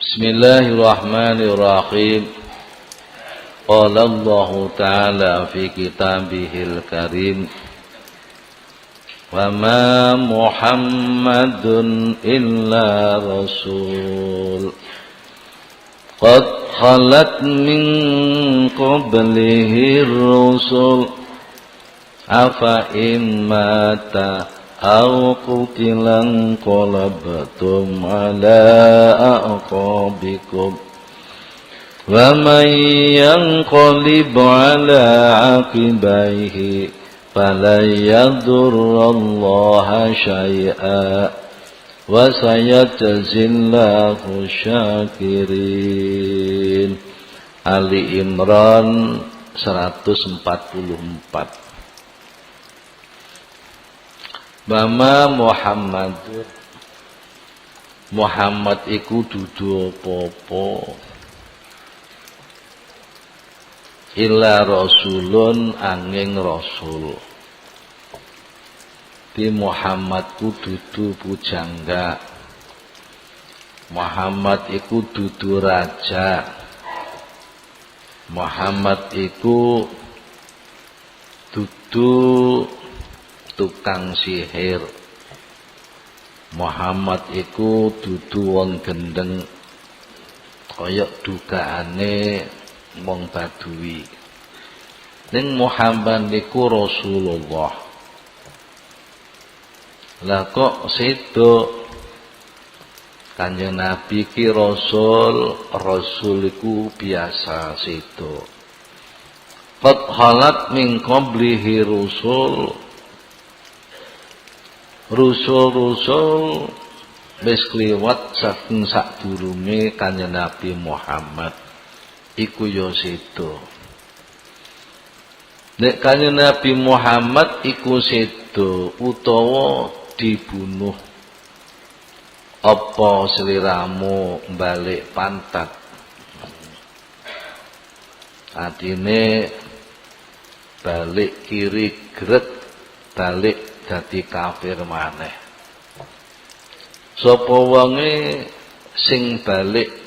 Bismillahirrahmanirrahim. Qala Allah Ta'ala fi kitabihil karim. Wa ma Muhammadun illa rasul qad khalat min qablihi rusul afa immata aw qutilan qalabtum ala aqabikum wa man yanqalib ala aqibaihi falan yadurrallaha syai'a wa sayajzillahu syakirin. Ali Imran 144. Mama Muhammad iku dudu apa-apa illa rasulun angin rasul. Di Muhammad ku dudu pujangga. Muhammad iku dudu raja. Muhammad iku dudu tukang sihir. Muhammad iku dudu wong gendeng kaya dugaane wong Badui. Ning Muhammad niku Rasulullah. Lah kok sedo Kanjeng Nabi ki rasul iku biasa sedo. Qad khalat min qablihi rusul. Rusul wis kliwat saking sadurunge Kanjeng Nabi Muhammad iku ya sedo. Nek Kanjeng Nabi Muhammad iku sedo utawa dibunuh, apa sliramu balik pantat? Artine balik kiri gret, balik dadi kafir maneh. Sapa wonge sing balik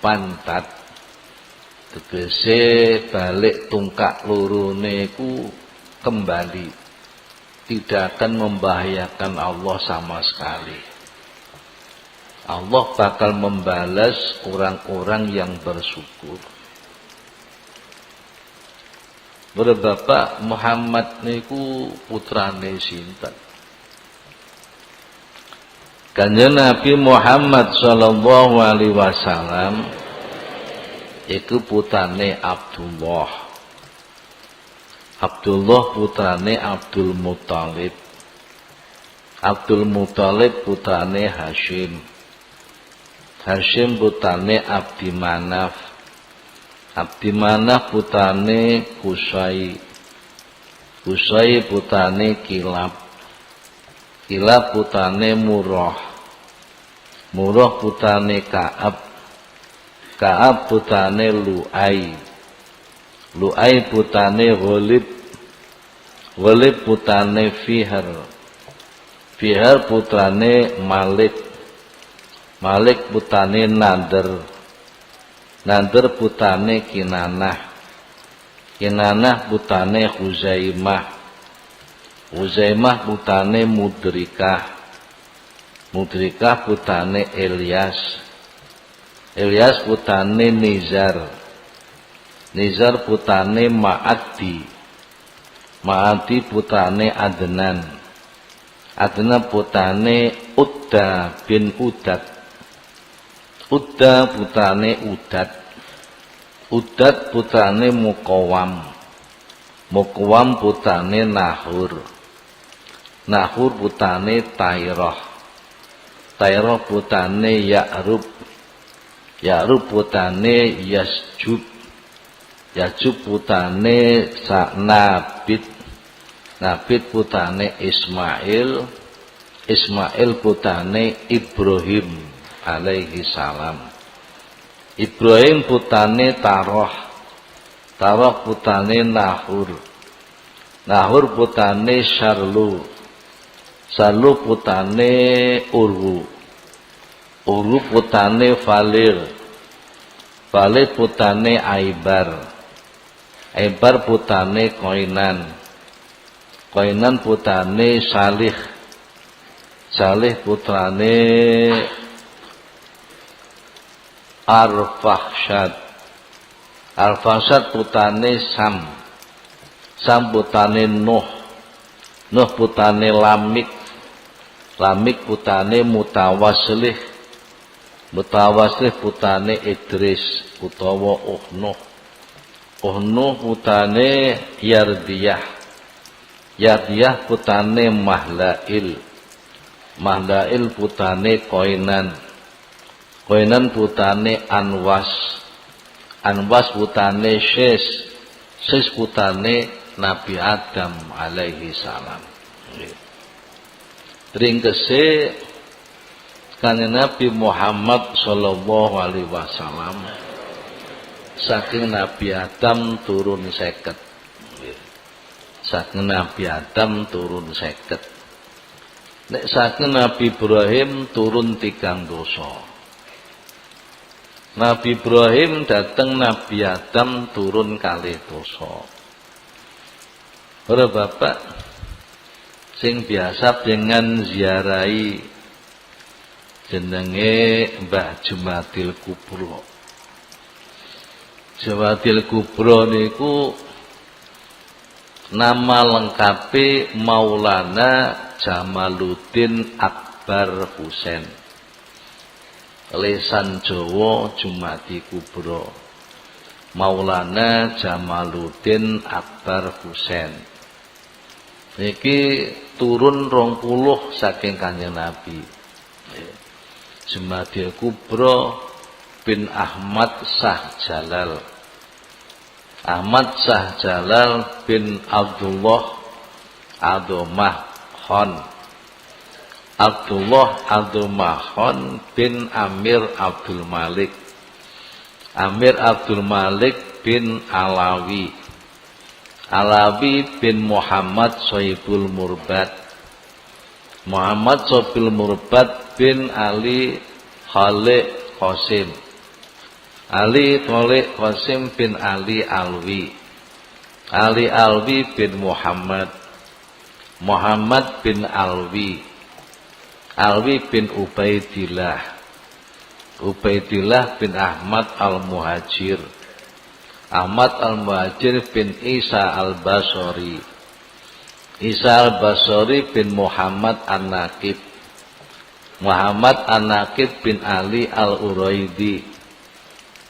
pantat, tegese balik tungkak lorone ku kembali, tidak akan membahayakan Allah sama sekali. Allah bakal membalas orang-orang yang bersyukur. Bapak Muhammad niku putrane sinten? Kanjeng Nabi Muhammad sallallahu alaihi wasallam iku putrane Abdullah. Abdullah putrane Abdul Muthalib. Abdul Muthalib putrane Hashim. Hashim putrane Abdi Manaf. Abdi Manaf putrane Qusay. Qusay putrane Kilab. Kilab putrane Murrah. Murrah putrane Ka'ab. Ka'ab putrane Lu'ay. Lu'ay putrane Ghalib. Ghalib putrane Fihr. Fihr putrane Malik. Malik putrane Nadr. Nadr putrane Kinanah. Kinanah putrane Huzaimah. Huzaimah putrane Mudrikah. Mudrikah putrane Ilyas. Ilyas putrane Nizar. Nizar putrane Ma'adi. Ma'adi putrane Adnan. Adnan putrane Udda bin Udad. Udda putrane Udad. Udad putrane Muqawam. Muqawam putrane Nahur. Nahur putrane Tairah. Tairah putrane Ya'rub. Ya'rub putrane Yasjub. Yasjub putrane Nabit. Nabit putrane Ismail. Ismail putrane Ibrahim alaihi salam. Ibrahim putrane Tarah. Tarah putrane Nahur. Nahur putrane Syarlu. Syarlu putrane Urwu. Uru putane Falir. Falir putane Aibar. Aibar putane Koinan. Koinan putane Salih. Salih putrane Arfakhsyad. Arfakhsyad putane Sam. Sam putane Nuh. Nuh putane Lamik. Lamik putane Mutawasilih. Mutawasilih putane Idris utawa Uhnuh. Uhnuh putane Yardiyah. Yardiyah putane Mahlail. Mahlail putane Koinan. Koinan putane Anwas. Anwas putane Syes. Syes putane Nabi Adam alaihi salam. Ringkese kanjeng Nabi Muhammad sallallahu alaihi wasallam saking Nabi Adam turun 50. Saking Nabi Adam turun 50. Nek saking Nabi Ibrahim turun 3 dosa. Nabi Ibrahim dateng Nabi Adam turun 2 dosa. Para bapak sing biasa dengan ziarahi jenenge Mbah Jumadil Kubro. Jumadil Kubro niku nama lengkape Maulana Jamaluddin Akbar Husain. Lesan Jawa Jumadi Kubro. Maulana Jamaluddin Akbar Husain. Niki turun 20 saking Kanjeng Nabi. Jumadil Kubro bin Ahmad Shah Jalal. Ahmad Shah Jalal bin Abdullah Adomah Khan. Abdullah Adomah Khan bin Amir Abdul Malik. Amir Abdul Malik bin Alawi. Alawi bin Muhammad Sohibul Murbad. Muhammad Sohibul Murbad bin Ali Khalid Qasim. Ali Khalid Qasim bin Ali Alwi. Ali Alwi bin Muhammad. Muhammad bin Alwi. Alwi bin Ubaidillah. Ubaidillah bin Ahmad Al-Muhajir. Ahmad Al-Muhajir bin Isa Al-Basori. Isa Al-Basori bin Muhammad An-Naqib. Muhammad An-Naqib bin Ali Al-Uraidi.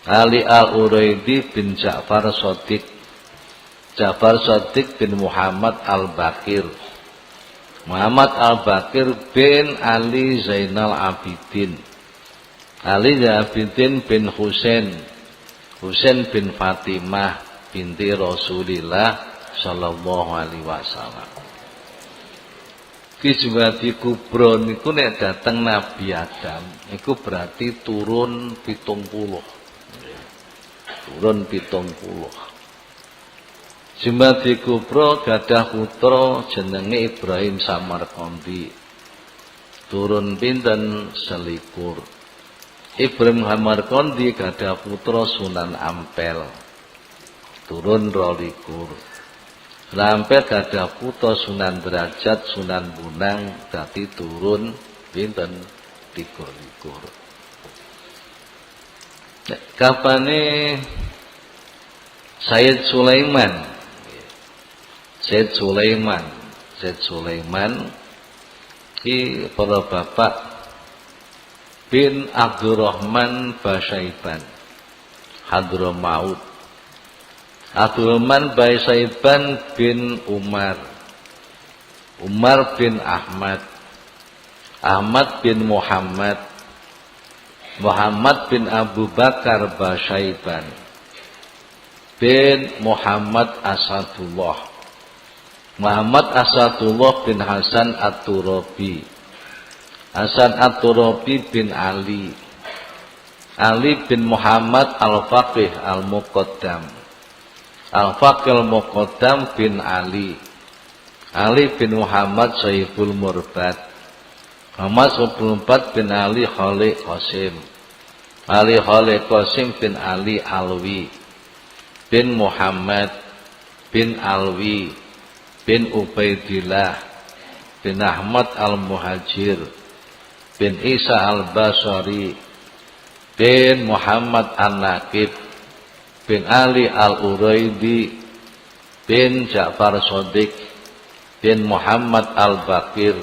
Ali Al-Uraidi bin Ja'far Shadiq. Ja'far Shadiq bin Muhammad Al-Bakir. Muhammad Al-Bakir bin Ali Zainal Abidin. Ali Zainal Abidin bin Husain. Husain bin Fatimah binti Rasulillah sallallahu alaihi wasallam. Ki Jumadil Kubro niku nek dateng Nabi Adam niku berarti turun 70. Turun 70. Jumadil Kubro gadah putra jenenge Ibrahim Samarqandi. Turun pinten 21. Ibrahim Samarqandi gadah putra Sunan Ampel. Turun 22. Ampel gadah putra Sunan Derajat, Sunan Bonang dadi turun pinten 23. Kapane Sayyid Sulaiman. Sayyid Sulaiman ki para bapak bin Abdurrahman Basaiban Hadramaut. Abdurrahman Basaiban bin Umar. Umar bin Ahmad. Ahmad bin Muhammad. Muhammad bin Abu Bakar Basaiban bin Muhammad Asadullah. Muhammad Asadullah bin Hasan At-Turabi. Hasan At-Turabi bin Ali. Ali bin Muhammad Al-Faqih Al-Muqaddam. Al-Faqih Al-Muqaddam bin Ali. Ali bin Muhammad Sohibul Murbad. Muhammad 24 bin Ali Khalid Qasim, Ali Khalid Qasim bin Ali Alwi, bin Muhammad bin Alwi, bin Ubaidillah, bin Ahmad Al-Muhajir, bin Isa Al-Basri, bin Muhammad An-Naqib, bin Ali Al-Uraidi, bin Ja'far Shadiq, bin Muhammad Al-Baqir,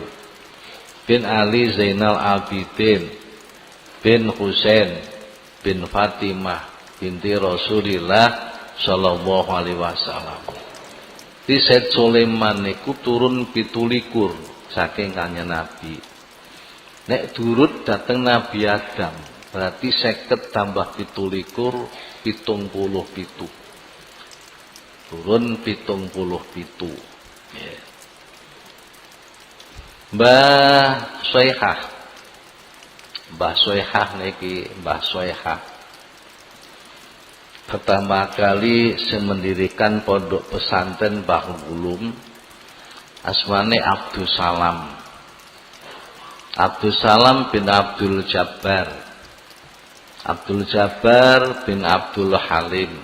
bin Ali Zainal Abidin, bin Husain, bin Fatimah binti Rasulillah sallallahu alaihi wasallam. Di Said Sulaiman niku turun 17 saking kanjeng Nabi. Nek durut dateng Nabi Adam, berarti 50 tambah 17 77. Turun 77. Yeah. Mbah Soehah niki Mbah Soehah pertama kali mendirikan pondok pesantren Bahrul Ulum, asmane Abdul Salam. Abdul Salam bin Abdul Jabbar, Abdul Jabbar bin Abdul Halim,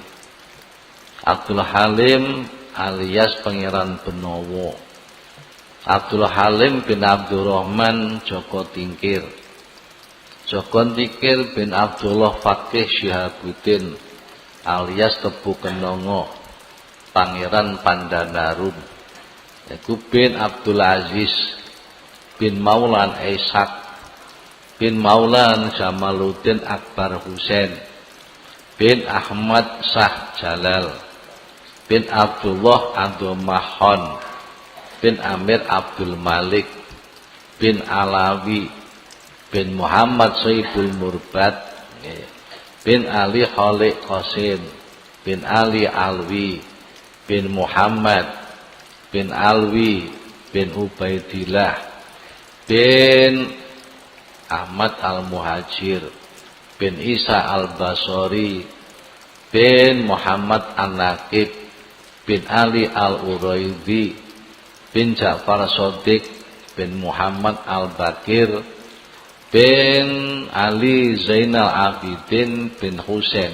Abdul Halim alias Pangeran Benowo, Abdul Halim bin Abdurrahman Joko Tingkir, Joko Tingkir bin Abdullah Fakih Syihabuddin alias Tebu Kenongo, Pangeran Pandanarun, yaitu bin Abdul Aziz bin Maulan Ishaq bin Maulan Jamaluddin Akbar Husain bin Ahmad Shah Jalal bin Abdullah Abdul Mahon bin Amir Abdul Malik bin Alawi bin Muhammad Sayyidul Murbad bin Ali Khalid Qasim bin Ali Alwi bin Muhammad bin Alwi bin Ubaidillah bin Ahmad Al-Muhajir bin Isa Al-Basri bin Muhammad An-Naqib bin Ali Al-Uraidi bin Ja'far Shadiq bin Muhammad Al-Baqir bin Ali Zainal Abidin bin Husain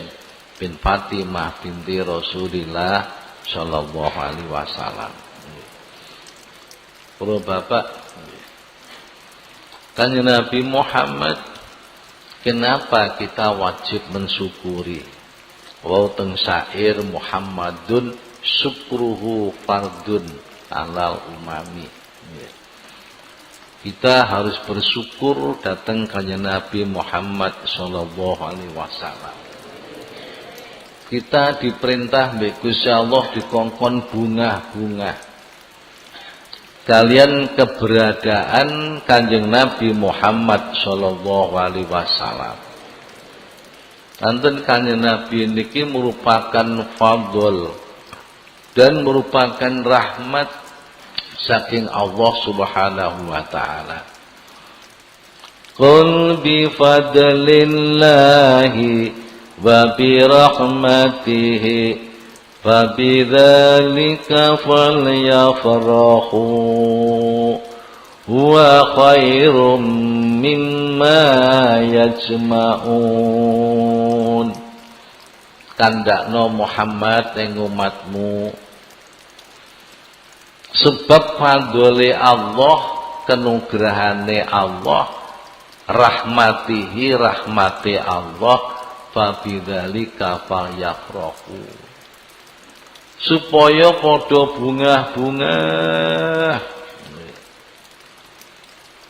bin Fatimah binti Rasulillah sallallahu alaihi wasallam. Para bapak, Kanjeng Nabi Muhammad, kenapa kita wajib mensyukuri? Wa teng syair Muhammadun syukruhu fardun alal umami. Kita harus bersyukur datang kanjeng Nabi Muhammad sallallahu alaihi wasallam. Kita diperintah mbek Gusti Allah dikongkon bunga-bunga. Kalian keberadaan kanjeng Nabi Muhammad sallallahu alaihi wasallam. Anten kanjeng Nabi niki merupakan fadl dan merupakan rahmat saking Allah Subhanahu wa taala. Qul bi fadlillahi wa bi rahmatihi fa bidzalika falyafrahu huwa khairum mimma yajma'un. Kandakno Muhammad ing umatmu, sebab fadhole Allah, kenugrahane Allah, rahmatihi rahmati Allah, fabidzalika falyafrahu, supaya padha bunga-bunga.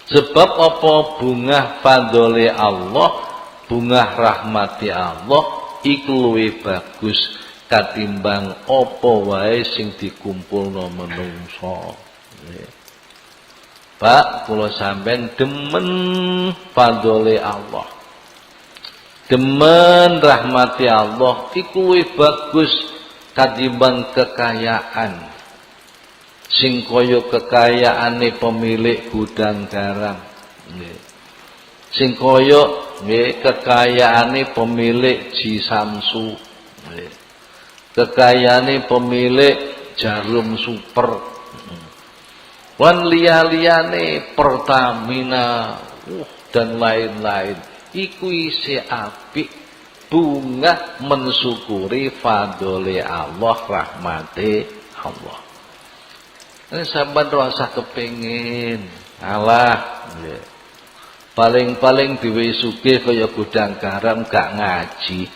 Sebab apa? Bunga fadhole Allah, bunga rahmati Allah iku luwih bagus katimbang apa wae sing dikumpulno menungso. Pak, kula sampean demen fadhole Allah, demen rahmati Allah iku luwih bagus katimbang kekayaan sing kaya kekayaane pemilik gudang garam, sing kaya kekayaane pemilik Jisamsu, kekayaane pemilik Jarum Super, Wan liya-liyane Pertamina dan lain-lain iku isih apik bunga mensyukuri fadhole Allah, rahmate Allah. Ini sampean rasa kepengin alah nggih. Paling-paling diwe sugih kaya gudang garam gak ngaji.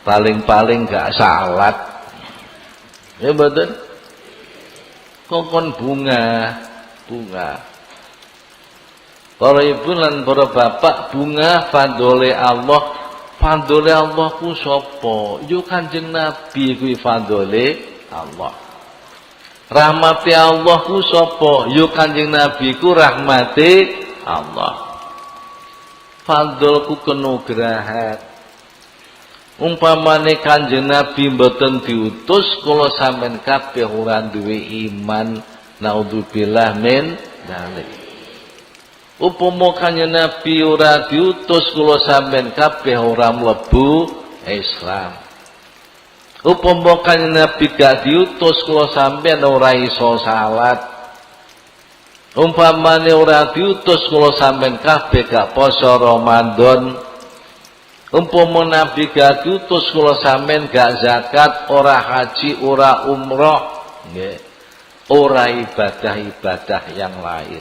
Paling-paling gak salat. Ya mboten? Kokon bunga. Para ibu lan para bapak, bunga fadhole Allah. Fadhole Allah ku sapa? Yo Kanjeng Nabi kuwi fadhole Allah. Rahmati Allah ku sapa? Yo Kanjeng Nabi ku rahmati Allah. Fadhol ku kenugrahan. Umpamane Kanjeng Nabi mboten diutus, kula sampean kabeh ora duwe iman, naudzubillah min dzalik. Upama Kanjeng Nabi ora diutus, kula sampean kabeh ora mlebu Islam. Upama Kanjeng Nabi gak diutus, kula sampean ora iso salat. Umpamane ora diutus, kula sampean kabeh gak poso Ramadan. Umpama Nabi gak diutus, kula sampean gak zakat, ora haji, ora umroh, nggih. Ora ibadah-ibadah yang lain.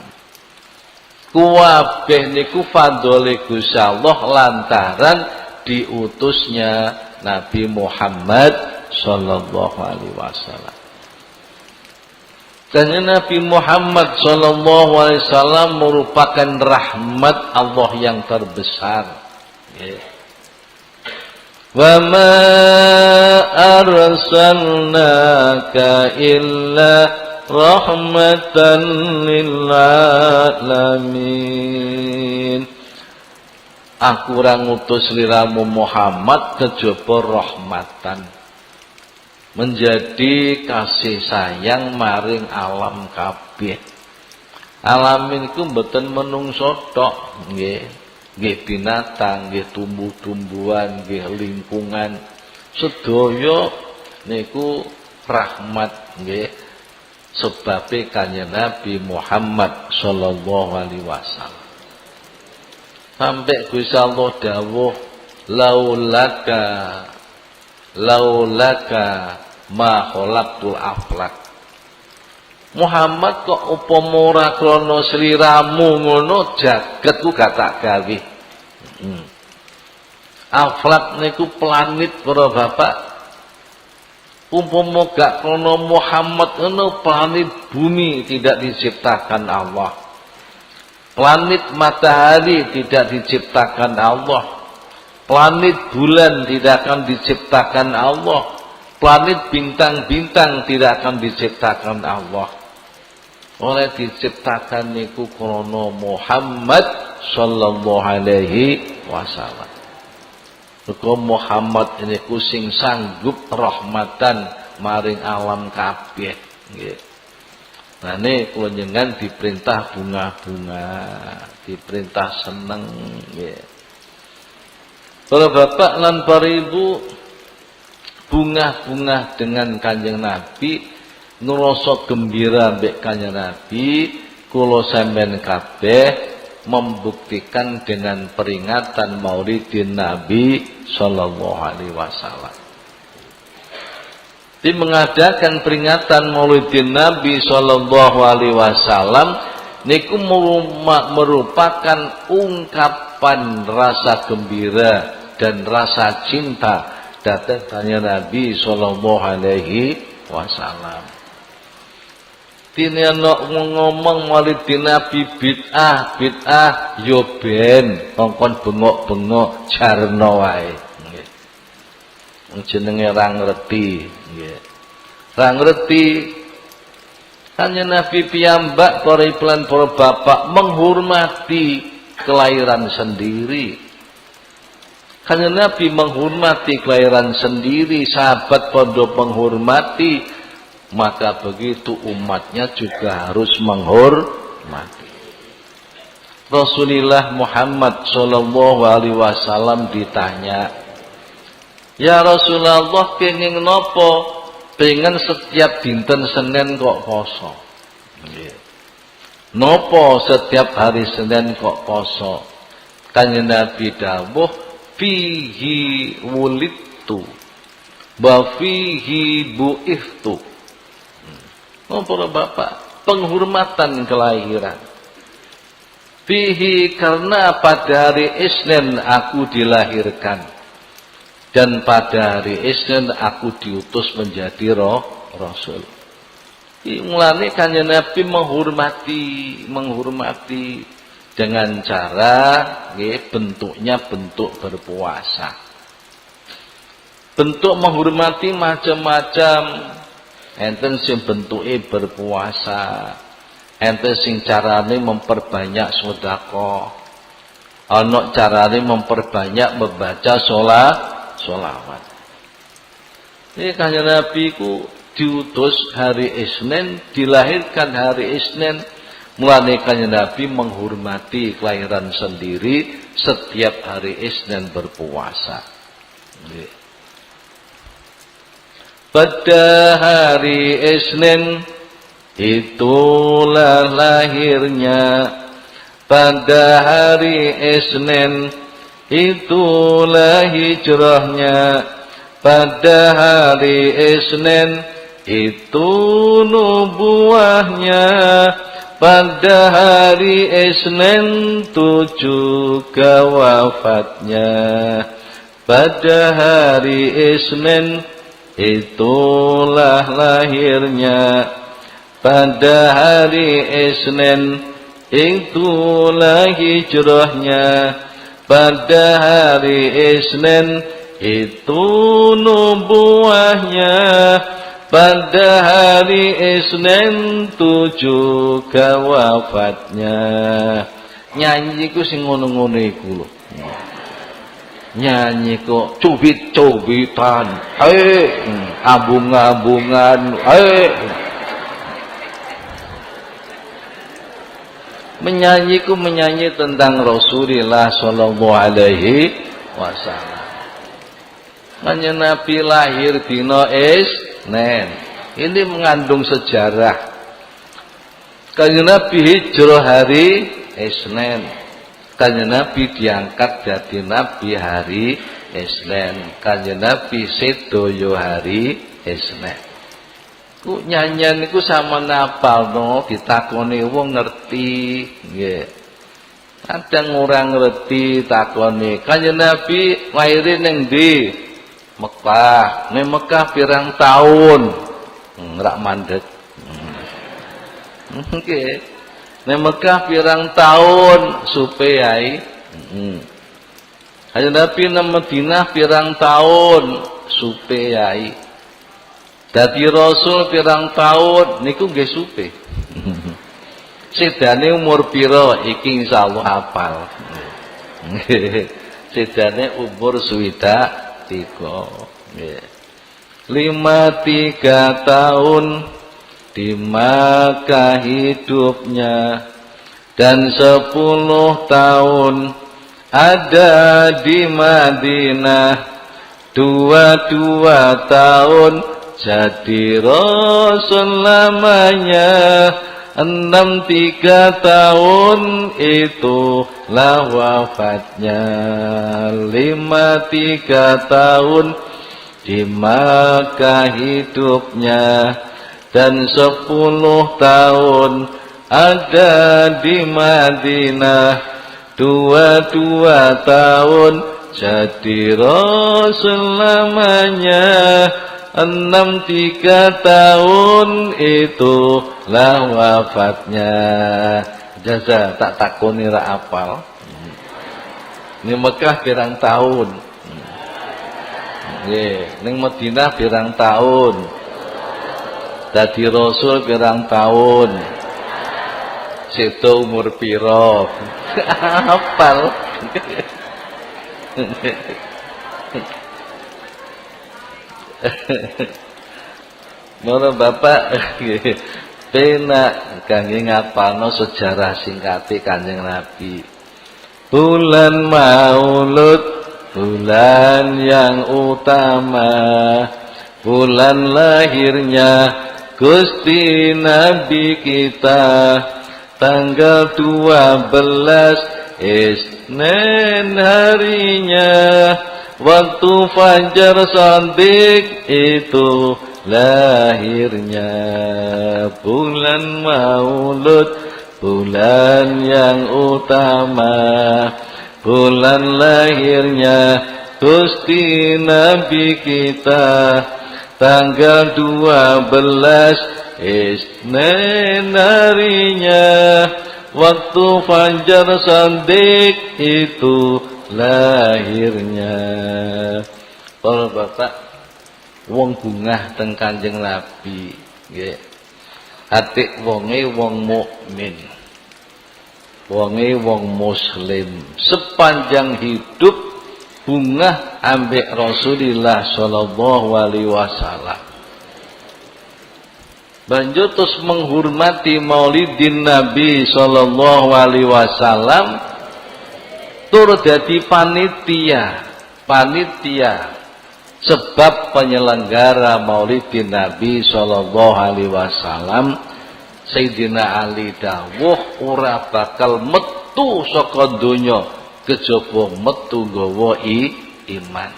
Kuwabeh niku fadhole Gusti Allah lantaran diutusnya Nabi Muhammad sallallahu alaihi wasallam. Karena Nabi Muhammad sallallahu alaihi wasallam merupakan rahmat Allah yang terbesar. Nggih. Wa ma arsalnaka illa rahmatan lil alamin. Aku ora ngutus sliramu Muhammad kejaba rahmatan, menjadi kasih sayang maring alam kabeh. Alamin iku mboten menungso tok, nggih. Nggih binatang, nggih tumbuh-tumbuhan, nggih lingkungan, sedaya niku rahmat nggih sebabe Kanjeng Nabi Muhammad sallallahu alaihi wasallam. Sampai Gusti Allah dawuh laulaka ma khalaqtul aflak. Muhammad kok upama ora krana sliramu ngono jagat ku gak tak gawe. Aflak niku planet para bapak. Umpama gak krana Muhammad ngono planet bumi tidak diciptakan Allah. Planet matahari tidak diciptakan Allah. Planet bulan tidak akan diciptakan Allah. Planet bintang-bintang tidak akan diciptakan Allah. Oleh diciptakan niku krana Muhammad sallallahu alaihi wasallam. Mergo Muhammad niku sing sanggup rahmatan maring alam kabeh nggih. Nah nek kula njenengan diperintah bunga-bunga, diperintah seneng nggih. Para bapak lan para ibu, bunga-bunga dengan Kanjeng Nabi, ngrasa gembira mbek Kanjeng Nabi, kula sampeyan kabeh membuktikan dengan peringatan Maulidin Nabi sallallahu alaihi wasallam. Di mengadakan peringatan Maulidin Nabi sallallahu alaihi wasallam niku merupakan ungkapan rasa gembira dan rasa cinta dhateng Kanjeng Nabi sallallahu alaihi wasallam. Dene ana ngomong Maulidin Nabi bid'ah yo ben kongkon bengok-bengok jarno wae nggih. Jenenge ra ngerti nggih. Ra ngerti Kanjeng Nabi piyambak para iklan para bapak menghormati kelahiran sendiri. Kanjeng Nabi menghormati kelahiran sendiri, sahabat padha menghormati, maka begitu umatnya juga harus menghormati. Rasulullah Muhammad sallallahu alaihi wasallam ditanya, "Ya Rasulullah, kenging napa? Pengen setiap dinten Senin kok poso." Nopo setiap hari Senin kok poso? Kanjeng Nabi dawuh fihi wulidtu wa fihi bu'ithtu. Para bapak, penghormatan kelahiran. Fihi karena pada hari Isnin aku dilahirkan dan pada hari Isnin aku diutus menjadi rasul. Mulane kanjeng Nabi menghormati dengan cara bentuknya bentuk berpuasa. Bentuk menghormati macam-macam. Enten sing bentuke berpuasa, enten sing carane memperbanyak sedekah, ana carane memperbanyak membaca sholawat. Ini kanjeng Nabi ku diutus hari Isnin, dilahirkan hari Isnin. Mulane kanjeng Nabi menghormati kelahiran sendiri, setiap hari Isnin berpuasa. Pada hari Isnin itulah lahirnya, pada hari Isnin itulah hijrahnya, pada hari Isnin itu nubuahnya, pada hari Isnin itu juga wafatnya, pada hari Isnin itulah lahirnya, pada hari Isnin itulah hijrahnya, pada hari Isnin itu nubuahnya, pada hari Isnin itu juga wafatnya. Nyanyi ku sing ngono-ngono iku lho. Nyanyi kok cubit-cubitan, ambung-ambungan, menyanyi tentang Rasulullah sallallahu alaihi wasallam. Kanjeng Nabi lahir dina Isnin. Ini mengandung sejarah. Kanjeng Nabi hijrah hari Isnin. Kanjeng Nabi diangkat jadi Nabi hari Isnin. Kanjeng Nabi sedoyo hari Isnin. Ku nyanyian iku sama napalno ditakoni wong ngerti, nggih. Kadang orang ngerti takoni. Kanjeng Nabi lair ning ndi? Mekah. Ning Mekah pirang tahun? Rak mandeg. Nggih. Ning Mekah pirang tahun supayai. Kanjeng Nabi nang Madinah pirang tahun supayai. Dadi rasul pirang tahun niku nggih supe. Sedane umur pira iki insyaallah hafal. Sedane umur swidak 3. Nggih. 53 tahun di Makkah hidupnya dan 10 tahun ada di Madinah, 22 tahun jadi rasul lamanya, 63 tahun itulah wafatnya, 53 tahun di Makkah hidupnya dan 10 tahun ada di Madinah, 22 tahun jadi rasul lamanya, 63 tahun itulah wafatnya. Jaza tak takoni ra apal. Ning Mekah pirang tahun? Nggih, ning Madinah pirang tahun? Dadi rasul pirang tahun? Sedo umur pira? Apal. Mula bapak penak kangge ngapalno sejarah singkate Kanjeng Nabi. Bulan Maulud, bulan yang utama, bulan lahirnya Gusti Nabi kita tanggal 12 Isnin harinya, waktu fajar shadiq itu lahirnya. Bulan Maulud, bulan yang utama, bulan lahirnya Gusti Nabi kita tanggal 12 Isnin harinya, waktu fajar shadiq itu lahirnya. Para bapak, wong bungah teng Kanjeng Nabi nggih. Atik wonge wong mukmin, wonge wong muslim, sepanjang hidup bungah ambek Rasulullah sallallahu alaihi wasallam. Banjur terus menghormati Maulidin Nabi sallallahu alaihi wasallam, tur dadi panitia sebab penyelenggara Maulidin Nabi sallallahu alaihi wasallam. Sayyidina Ali dawuh ora bakal metu saka donya kejaba metu nggawa iman,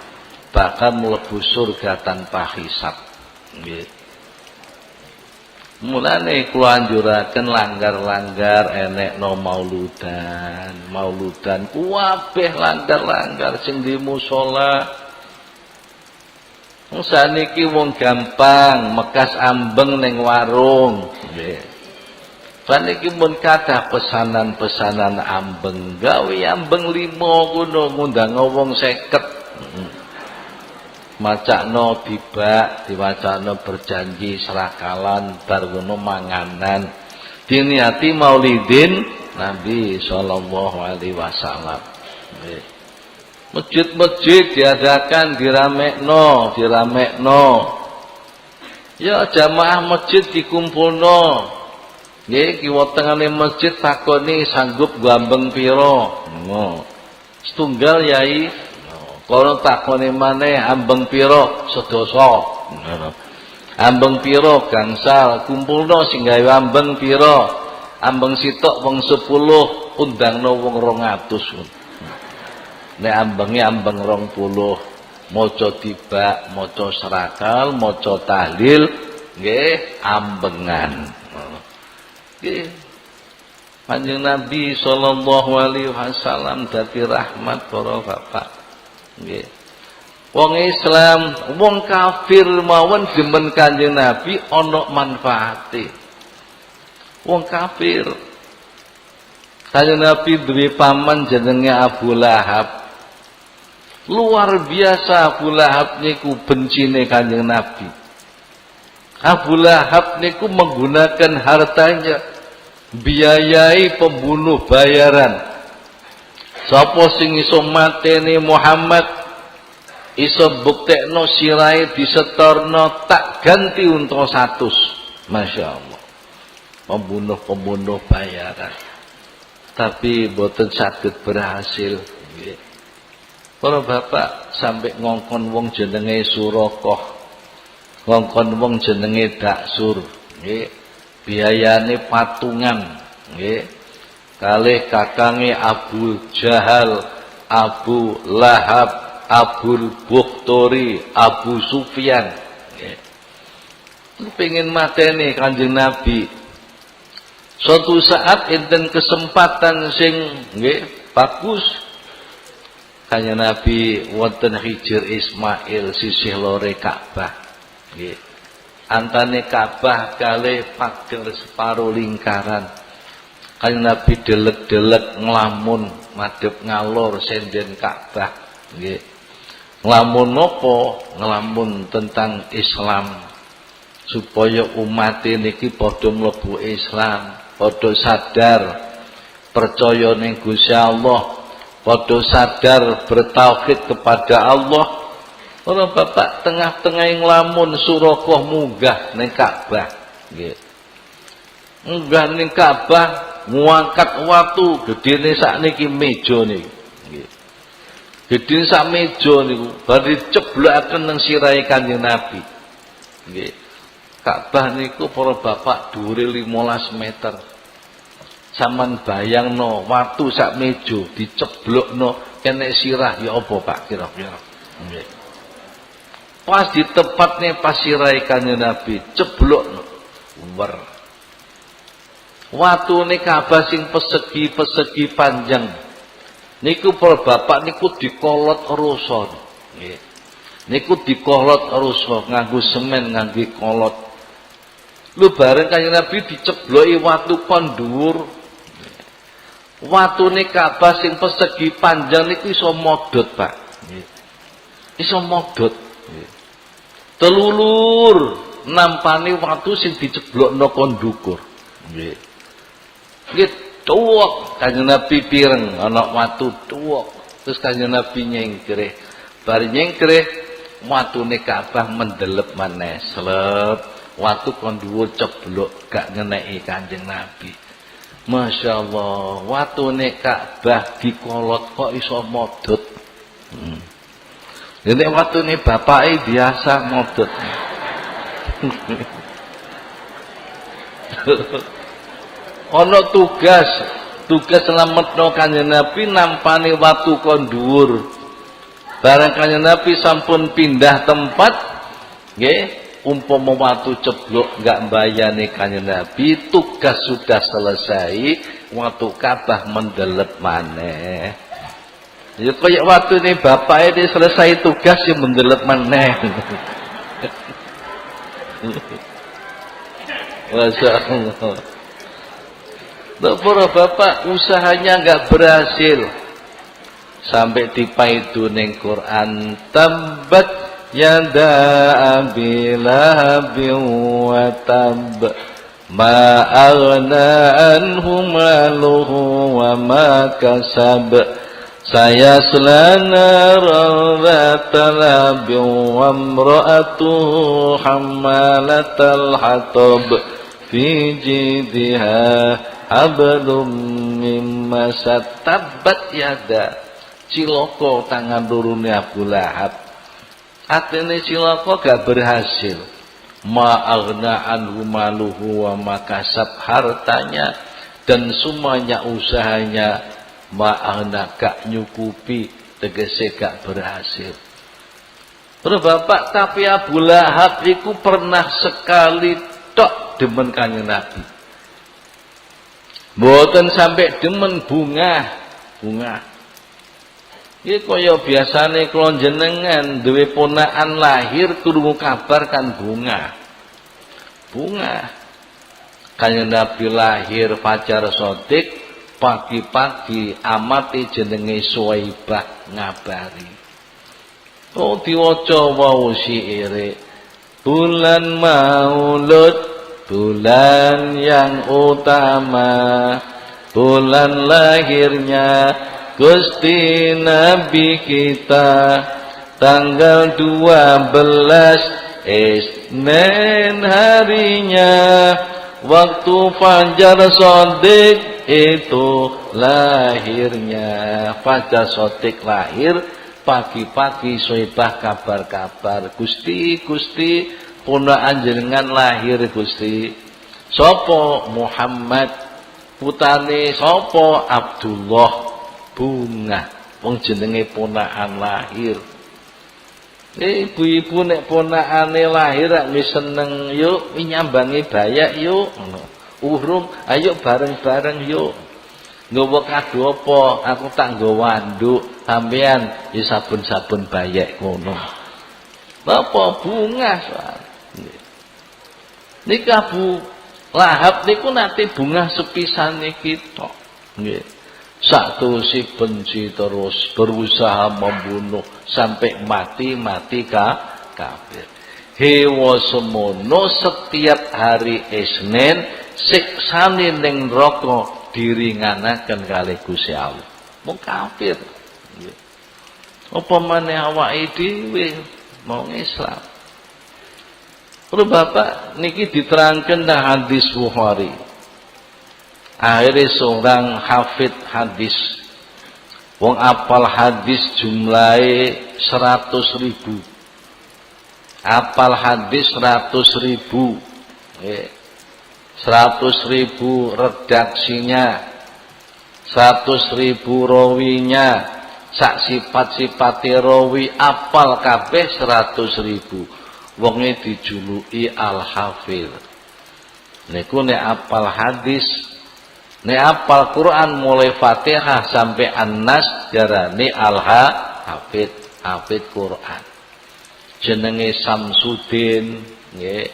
bakal mlebu surga tanpa hisab. Nggih. Mulane kula anjuraken langgar-langgar enekno mauludan kuwabeh langgar-langgar sing di musala. Saniki wong gampang mekas ambeng ning warung nggih. Saniki mun kathah pesanan-pesanan ambeng, gawe ambeng 5 kono ngundang wong 50. Macakno dibak, diwacana berjanji serakalan bar ngono manganan. Diniati Maulidin Nabi sallallahu alaihi wasallam. Nggih. Masjid-masjid diadakan diramekno. Ya jamaah masjid dikumpulno. Nggih, kiwa tengane masjid takoni sanggup gambeng pira? Ngono. Setunggal yai. Kono takoni maneh ambeng pira? Sedasa. Ngono. Ambeng pira gangsal? Kumpulno sing gawe ambeng pira? Ambeng sitok wong 10, undangno wong 200. Nek ambenge ambeng 20, maca tibak, maca serakal, maca tahlil, nggih ambengan. Nggih. Kanjeng Nabi sallallahu alaihi wasallam dadi rahmat para bapak. Nggih. Wong Islam, wong kafir mawon demen Kanjeng Nabi ana manfaate. Wong kafir. Kanjeng Nabi duwe paman jenenge Abu Lahab. Luar biasa Abu Lahab niku bencine Kanjeng Nabi. Abu Lahab niku menggunakan hartanya biayai pembunuh bayaran. Sapa sing iso mateni Muhammad, iso buktekno sirahe disetorno, tak ganti unta 100. Masya Allah. Pembunuh bayaran. Tapi boten saged berhasil. Para bapak sampai ngongkon wong jenenge Surakoh, ngongkon wong jenenge Daksur, nggih. Biayane patungan, nggih. Kalih kakange Abu Jahal, Abu Lahab, Abul Bukhtori, Abu Sufyan, nggih. Pengin mateni Kanjeng Nabi. Suatu saat enten kesempatan sing nggih bagus. Kanjeng Nabi wonten Hijr Ismail sisih lore Ka'bah. Nggih. Antane Ka'bah kalih pager separo lingkaran. Kanjeng Nabi delek-delek nglamun madhep ngalor senden Ka'bah. Nggih. Nglamun napa? Nglamun tentang Islam. Supaya umat niki padha mlebu Islam, padha sadar percaya ning Gusti Allah. Padha sadar bertauhid kepada Allah. Ora bapak tengah-tengah nglamun Surakoh munggah ning Ka'bah. Nggih. Munggah ning Ka'bah ngangkat watu gedene sakniki meja niku. Nggih. Gedene sak meja niku bar diceblakaken nang sirahe Kanjeng Nabi. Nggih. Ka'bah niku para bapak dhuwure 15 meter. Saman bayangno watu sak meja diceblokno kene sirah ya apa Pak kira-kira. Nggih. Pas di tempatnya pas sirai Kanjeng Nabi ceblokno. Wer. Watune Ka'bah sing persegi panjang. Niku para bapak niku dikolot rusa. Nggih. Niku dikolot rusa nganggo semen nganggo kolot. Lu bareng Kanjeng Nabi diceploki watu kon dhuwur. Watune Ka'bah sing persegi panjang niku iso modot, Pak. Nggih. Iso modot. Nggih. Telulur nampani watu sing diceblokno kon ndukur. Nggih. Nggih tuwek Kanjeng Nabi pireng ana watu tuwek. Terus Kanjeng Nabi nyengkreh. Bar nyengkreh watune Ka'bah mendelep maneh slep. Watu kon dhuwur ceblok gak ngeneki Kanjeng Nabi. Masya Allah, watune Ka'bah dikolot kok iso modot. Jadi watune bapake biasa modot. Ono tugas selametno Kanjeng Nabi nampani watu kon dhuwur. Bareng Kanjeng Nabi sampun pindah tempat, nggih. Umpama watu ceblok enggak mbayane Kanjeng Nabi, tugas sudah selesai, watu Ka'bah mendelep maneh. Ya kaya watune bapake selesai tugas ya mendelep maneh. Masya Allah. Para bapak usahanya enggak berhasil. Sampai dipaidu ning Quran tambat yada abi lahabin wa tab ma aghna anhu maluhu wa ma kasab sayasla naran dhata labin wa imra'atuhu hammalatal hatab fi jidha hablum min masad. Tabat yada ciloko tangan lurune Abu Lahab. Atene cilaka gak berhasil. Ma'aghna anhu maluhu wa makasab, hartanya dan semuanya usahanya ma'aghna gak nyukupi, tegese gak berhasil. Terus bapak, tapi Abu Lahab iku pernah sekali tok demen Kanjeng Nabi. Mboten sampai demen bunga. Iki kaya biasane kula jenengan duwe ponakan lahir krungu kabar kan bunga. Kanjeng Nabi lahir Fajar Shadiq, pagi-pagi amate jenenge Suwaibah ngabari. Oh diwaca wau syiire. Bulan Maulud, bulan yang utama, bulan lahirnya Gusti Nabi kita, tanggal 12 Isnin harinya, waktu Fajar Shadiq itu lahirnya. Fajar Shadiq lahir pagi-pagi, Suwaibah kabar-kabar, Gusti ponakan jenengan lahir Gusti. Sopo Muhammad, putane sopo Abdullah. Bunga, wong jenenge ponakan lahir. Ibu-ibu nek ponakane lahir rak wis seneng, yuk nyambangi bayak yuk. Urung, ayo bareng-bareng yuk. Nggawa kado apa? Aku tak nggawa anduk, sampean ya sabun-sabun bayak ngono. Apa bunga soal. Niki Abu Lahab niku nate bunga sepisane kita. Nggih. Satu si benci terus berusaha membunuh sampai mati kafir. Hewa semono setiap hari Isnin siksane ning neraka diringanaken kalih Gusti Allah. Mung kafir. Apa maneh awake dhewe mau Islam. Perlu Bapak niki diterangkan dalam hadis Bukhari. Akhirnya seorang hafid hadis, wong apal hadis jumlahnya 100.000, apal hadis 100.000, 100.000 redaksinya, 100.000 rawinya, sak sifat-sifate rawi apal kabeh 100.000. Wonge dijuluki Al-Hafidz. Niku nek apal hadis, nek apal Quran mulai Fatihah sampai An-Nas jarane Al-Hafidz, hafidz Quran. Jenenge Samsudin nggih.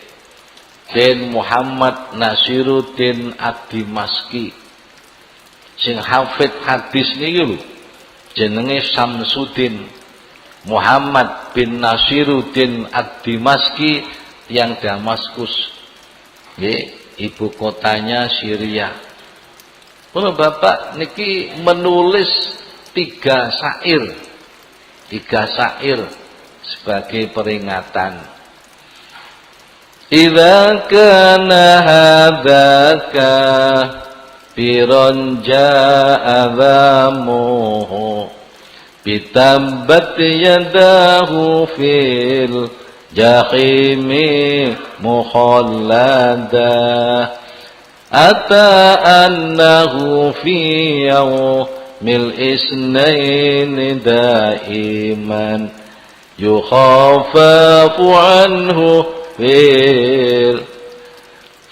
Den Muhammad Nasiruddin Ad-Dimaski. Sing hafidz hadis niki lho. Jenenge Samsudin Muhammad bin Nasiruddin Ad-Dimaski yang Damaskus. Nggih, ibu kotanya Syria. Kalau Bapak niki menulis 3 syair sebagai peringatan. Idza kana hadzaka firon jaa dhamuhu bitabbat yadahu fil jahimi mukhallada ata annahu fi yawmil isnain daiman yukhafafu anhu fil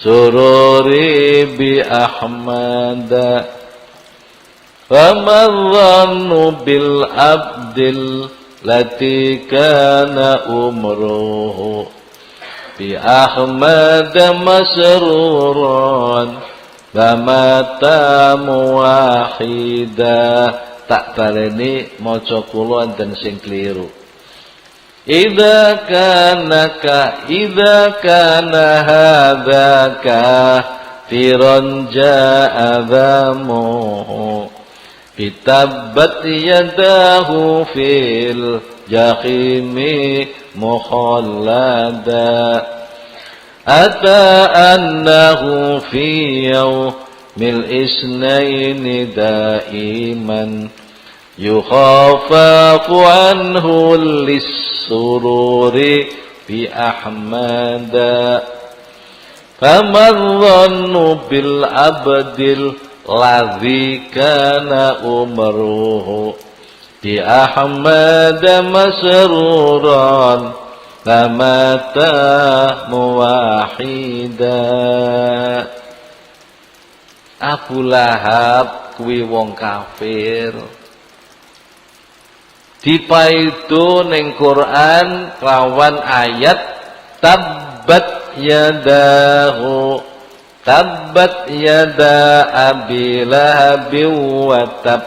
sururi bi ahmada famadhannu bil abdil lati kana umruhu bi ahmada masruran bamata muwahida. Tak baleni maca kula enten sing kliru. Idza kana hadzaka firon jaa dhamuhu bitabbat yadahu fil jahimi mukhallada ata annahu fi yawmil isnaini daiman yukhafafu anhu lis-sururi bi ahmada famadhannu bil abdil ladzi kana umruhu bi ahmada masruran famata muwahida. Abu Lahab kuwi wong kafir. Dipaido ning Quran lawan ayat tabbat yadahu tabbat yada abi lahabi wa tab.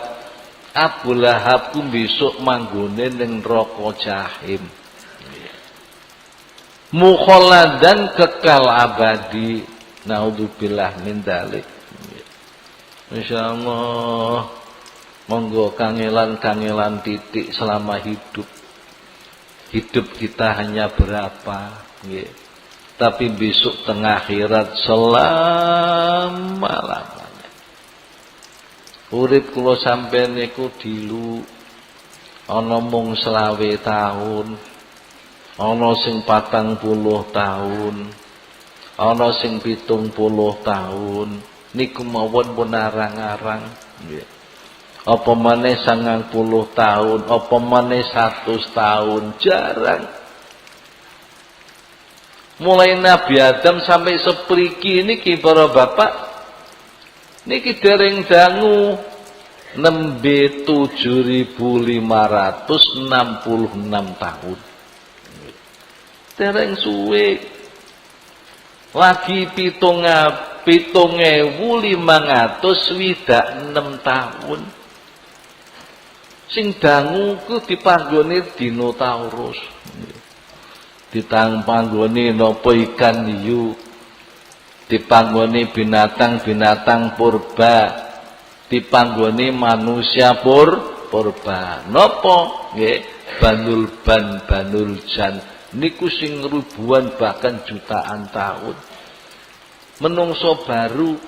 Abu Lahab ku besok manggone ning neraka jahim. Mukhalladan kekal abadi. Naudzubillah min dzalik. Insyaallah monggo kangelan-kangelan titik selama hidup. Hidup kita hanya berapa, nggih. Tapi besok tengah akhirat selama-lamanya. Urip kula sampeyan niku dilu ana mung 20 taun, ana sing 40 taun, ana sing 70 taun. Niku mawon pun arang-arang, nggih. Apa maneh 90 tahun, apa maneh 100 tahun, jarang. Mulai Nabi Adam sampai sepriki niki para bapak, niki dereng dangu nembe 7.566 tahun. Dereng suwe. Lagi 7.526 tahun. Sing dangu ku dipanggone dinotaurus. Dipanggone napa ikan hiu. Dipanggone binatang-binatang purba. Dipanggone manusia purba. Napa? Nggih, banul jan. Niku sing ribuan bahkan jutaan tahun. Menungso baru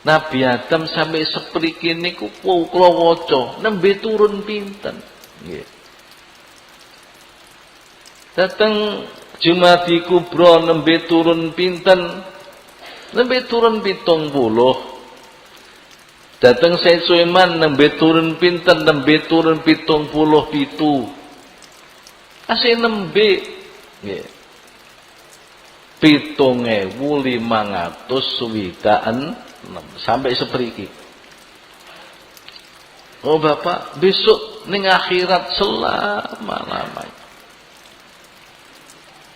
Nabi Adam sampai sepriki niku kula waca nembe turun pinten nggih. Dateng Jumadi Kubra nembe turun pinten Nembe turun 70. Dateng Said Sulaiman nembe turun pinten, nembe turun 77. Asih nembe nggih. 7.500 sampai seperiki. Oh Bapak, besok ning akhirat selama-lamanya.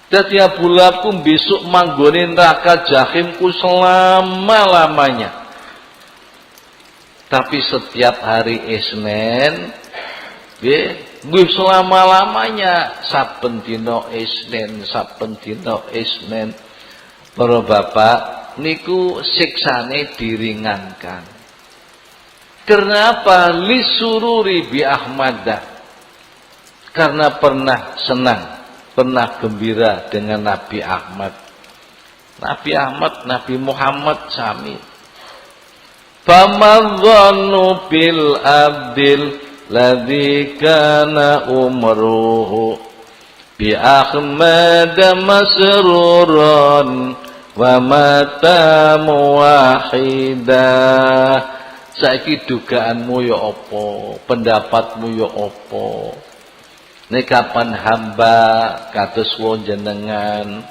Dadi Abu Lahab besok manggone neraka jahimku selama-lamanya. Tapi setiap hari Isnin, nggih selama-lamanya saben dina Isnin, saben dina Isnin. Para bapak, niku siksane diringankan. Kenapa? Lisururi bi Ahmadah. Karena pernah senang, pernah gembira dengan Nabi Ahmad. Nabi Ahmad, Nabi Muhammad sami. Famadhannu bil abdil ladzi kana umruhu bi Ahmad masruran wa mata muwahida. Saiki dugaanmu ya apa, pendapatmu ya apa? Nek kapan hamba kados wong jenengan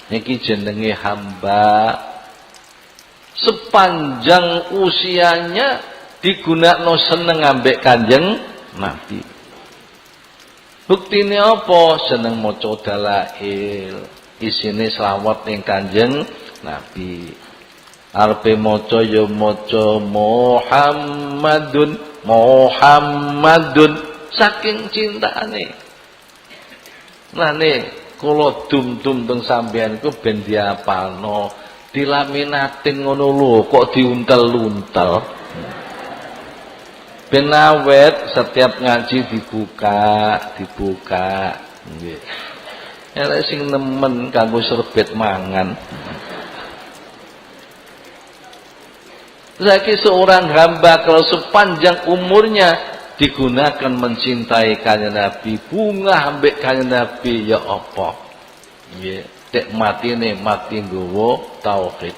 niki jenenge hamba sepanjang usianya digunakno seneng ambek Kanjeng Nabi. Buktine apa? Seneng maca dalail, isine selawat ning Kanjeng Nabi. Arepe maca ya maca Muhammadun saking cintane. Lane kula dum-dum teng sampeyan iku ben diapalno. Dilaminatin ngono lho, kok diuntel-untel. Ben awet setiap ngaji dibuka. Nggih. Elek sing nemen kanggo serbet mangan. Saiki seorang hamba kalau sepanjang umurnya digunakan mencintai Kanjeng Nabi, bunga ambek Kanjeng Nabi ya apa? Nggih. Dek matine mati nggawa tauhid,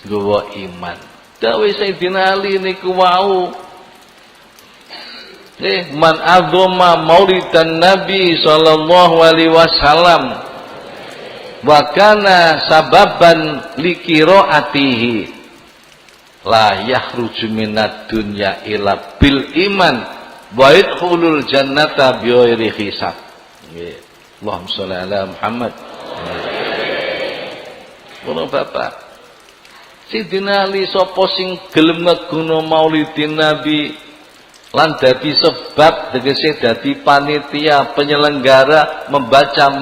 nggawa iman. Dawuh Sayyidina Ali niku wau. Man azama maulidan Nabi sallallahu alaihi wasallam wa kana sababan liqiraatihi la yakhruju minad dunya illa bil iman wa yadkhulul jannata bighairi hisab. Nggih. Allahumma shalli ala Muhammad. Kalau Bapak Sidina Ali sapa sing gelem ngegono Maulidin Nabi lan dadi sebab tegese dadi panitia penyelenggara membaca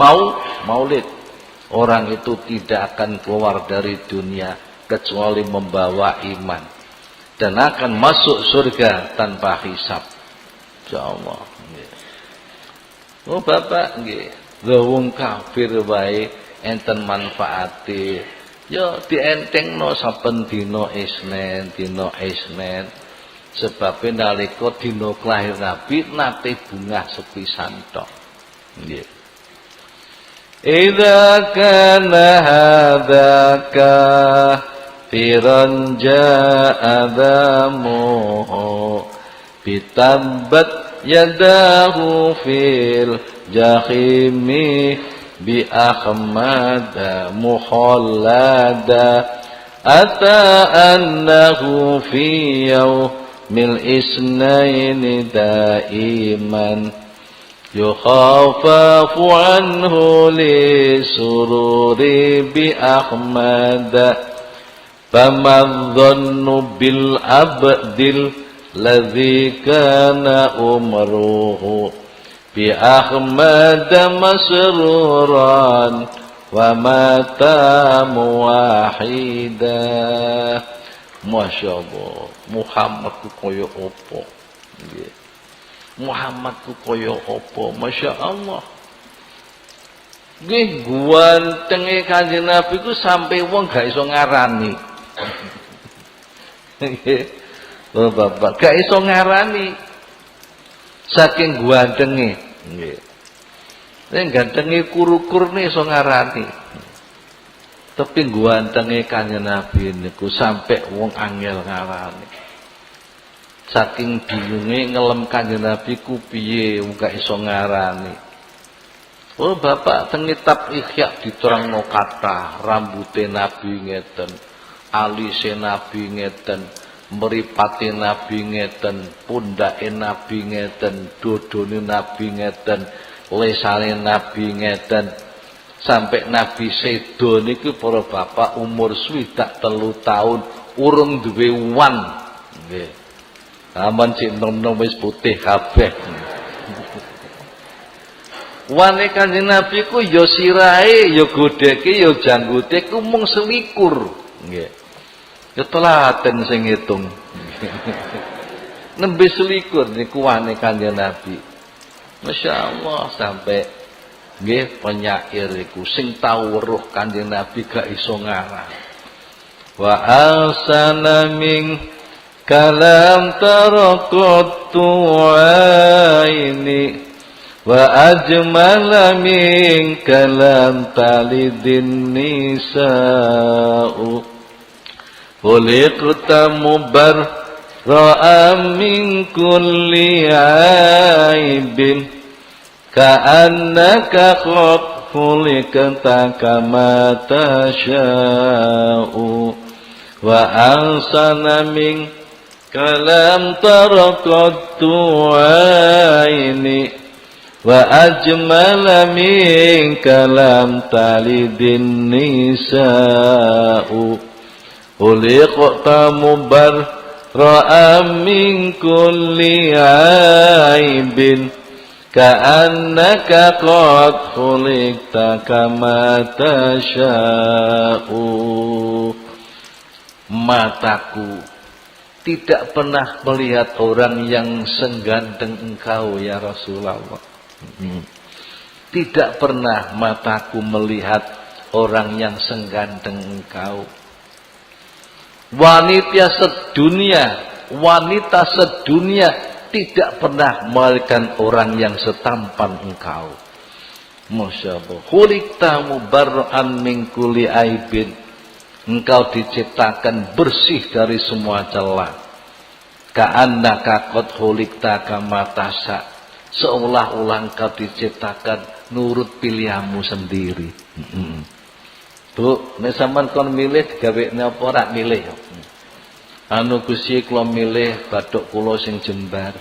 maulid, orang itu tidak akan keluar dari dunia kecuali membawa iman dan akan masuk surga tanpa hisab. Insyaallah. Oh Bapak nggih, wong kafir wae enten manfaate ya dientengno saben dina Isnin sebab nalika dina kelahir Nabi nate bungah sepisan tok nggih. Idza kana hadzaka firan ja'adamu bitabbat yadahu fil jahimi bi Ahmad mukhallada ata annahu fi yawmil isnaini daiman yukhafafu anhu li sururi bi Ahmad famadhannu bil abdil ladzi kana umruhu bi Ahmad masruran wa mata muwahida. Masyaallah, Muhammad ku kaya apa? Nggih. Muhammad ku kaya apa? Masyaallah. Nggih, guantenge Kanjeng Nabi ku sampai wong gak iso ngarani. Nggih. Oh Bapak, gak iso ngarani. Saking gantenge nggih. Nek gantenge kuru-kurne iso ngarani. Tapi guantenge Kanjeng Nabi niku sampai wong angel ngarani. Saking bingunge ngelem Kanjeng Nabi ku piye wong gak iso ngarani. Oh Bapak teng kitab Ihya diterangno kathah rambute Nabi ngeten, alise Nabi ngeten, mripate Nabi ngeten, pundake Nabi ngeten, dodone Nabi ngeten, lesane Nabi ngeten. Sampai Nabi sedo niku para bapak umur 3 tahun urung duwe wan. Nggih. Aman cek nom-nom wis putih kabeh. Wane Kanjeng Nabi ku ya sirahe, ya godheke, ya janggute ku mung 21. Nggih. Ya telaten sing ngitung. Nembe 21 niku wane Kanjeng Nabi. Masyaallah sampai nggih penyair iku sing tau weruh Kanjeng Nabi gak iso ngarang. Wa asana min kalam taraktu aini wa ajmala min kalam talidin nisa'u khuliqta mubarra'an min kulli aibin ka'annaka qad khuliqta kama tasha'u wa ahsana min kalam taraktu aini wa ajmala min kalam talidin nisa'u khuliqta mubarra'an min kulli aibin ka'annaka qad khuliqta kama tasha'u. Mataku tidak pernah melihat orang yang seganteng engkau ya Rasulullah. Tidak pernah mataku melihat orang yang seganteng engkau. Wanita sedunia tidak pernah melahirkan orang yang setampan engkau. Masya Allah. Khuliqta mubarra'an min kulli aibin. Engkau diciptakan bersih dari semua celah. Ka'annaka qad khuliqta kama tasha. Seolah-olah engkau diciptakan nurut pilihanmu sendiri. Bu, nek sampean kon milih digawe napa ora milih. Anu Gusti kula milih bathuk kula sing jembar.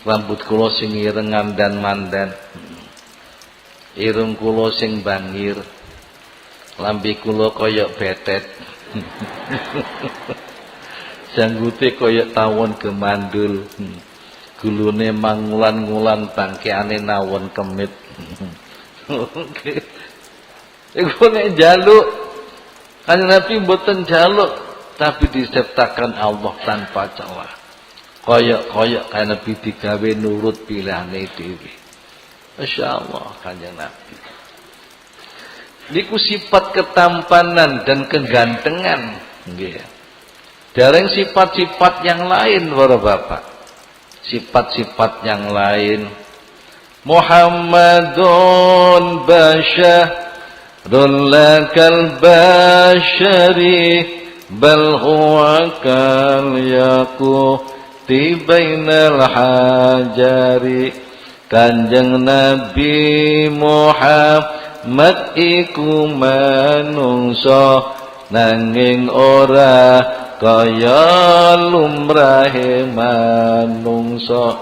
Rambut kula sing ireng mandan. Irung kula sing bangir. Lambe kula kaya betet. Janggute kaya tawon gemandul. Gulune mangulan-ngulan bangkeane nawon kemit. Oke. Iku nek njaluk Kanjeng Nabi mboten njaluk tapi diciptakan Allah tanpa celah. Koyok-koyok kan Nabi digawe nurut pilihane dhewe. Masyaallah Kanjeng Nabi. Niku sifat ketampanan dan kegantengan nggih. Dereng sifat-sifat yang lain para bapak. Sifat-sifat yang lain. Muhammadun basyarun lakal basyari bal huwa kal yaquti bainal hajari. Kanjeng Nabi Muhammad iku manungsa nanging ora kaya lumrahe manungsa.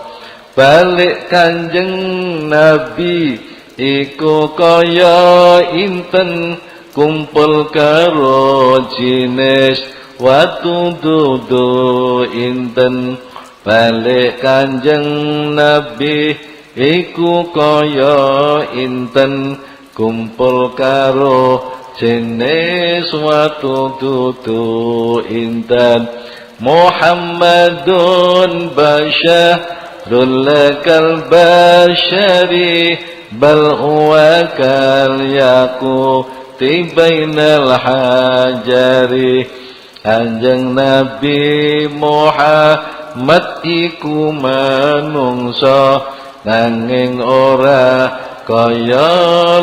Balik Kanjeng Nabi iku kaya inten kumpul karo jinis watu dudu inten. Balik Kanjeng Nabi iku kaya inten kumpul karo jinis watu dudu inten. Muhammadun basyarun lakal basyari bal huwa kal yaquti bainal hajari. Kanjeng Nabi Muhammad iku manungsa nanging ora kaya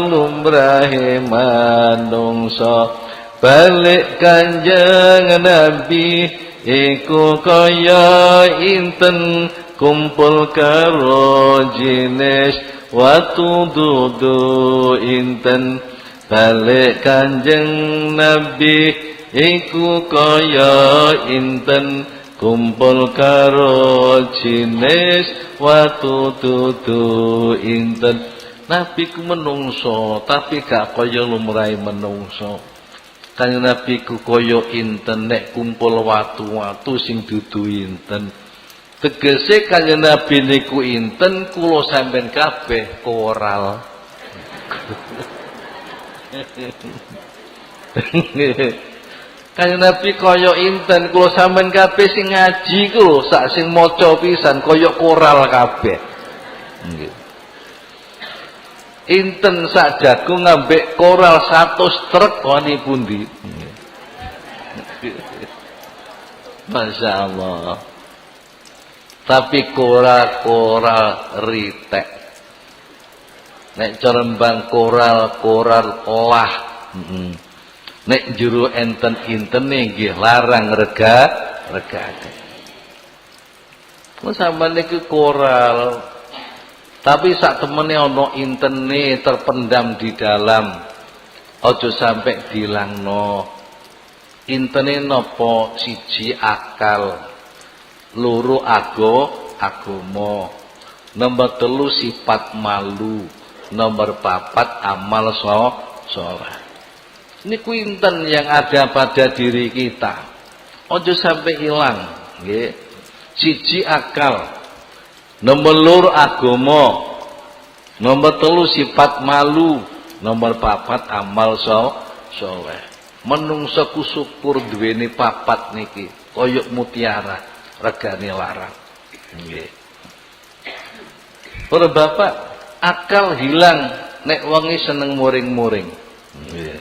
lumrahe manungsa. Balik Kanjeng Nabi iku kaya inten kumpul karo jinis watu dudu inten. Balik Kanjeng Nabi iku kaya inten kumpul karo jinis watu dudu inten. Nabi ku menungso tapi gak kaya lumrahe menungso. Kanjeng Nabi ku kaya inten nek kumpul watu-watu sing dudu inten. Tegese Kanjeng Nabi niku inten, kula sampean kabeh koral. Kanjeng Nabi kaya inten, kula sampean kabeh sing ngaji ku sak sing maca pisan kaya koral kabeh. Nggih. Inten sak jagung ngambek koral 100 truk wani pundi. Masya Allah. Tapi koral ritek. Nek cerembang koral lah. Nek juru enten nggih larang regane. Kok sampeyan niku koral. Tapi sak temene ana intene terpendam di dalam. Aja sampai dilangno. Intene napa? Siji akal, loro agama, nomor 3 sifat malu, nomor 4 amal saleh. Niku inten yang ada pada diri kita. Aja sampai hilang, nggih. Siji akal, nomor 2 agama, nomor 3 sifat malu, nomor 4 amal saleh. Menungso ku syukur duweni 4 niki, kaya mutiara, regane larang. Nggih. Para bapak, akal hilang nek wengi seneng muring-muring. Nggih.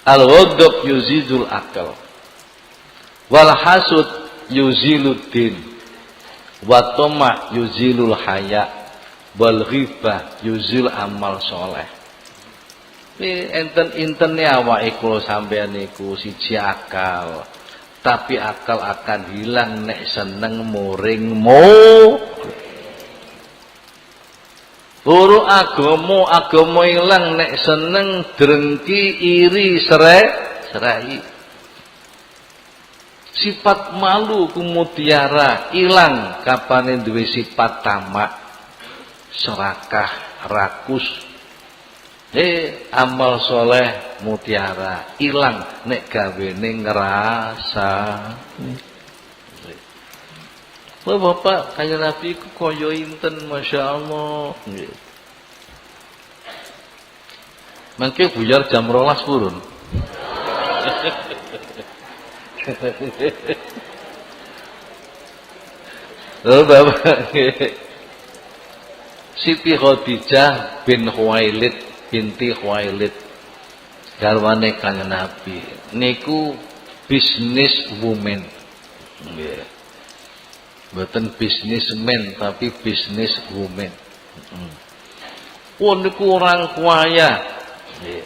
Al-ghadab yuzidul akal. Wal hasud yuziluddin. Wa tama yuzilul haya. Wal ghibah yuzil amal soleh. Enten-intene awake kula sampeyan niku siji akal. Tapi akal akan hilang nek seneng muring-mu. Loro agama ilang nek seneng drengki iri serai. Sifat malu kumutiara ilang kapane duwe sifat tamak, serakah, rakus. Amal soleh mutiara ilang nek gawene ngerasa. Wah bapak, Kanjeng Nabi ku kaya inten, masya Allah. Mangke buyar jam 12 purun. Oh bapak, Siti Khadijah bin Khuwailid binti Khuwailid, garwane Kanjeng Nabi. Niku bisnis woman. Nggih. Mboten bisnismen tapi bisnis woman. Niku orang kaya. Nggih.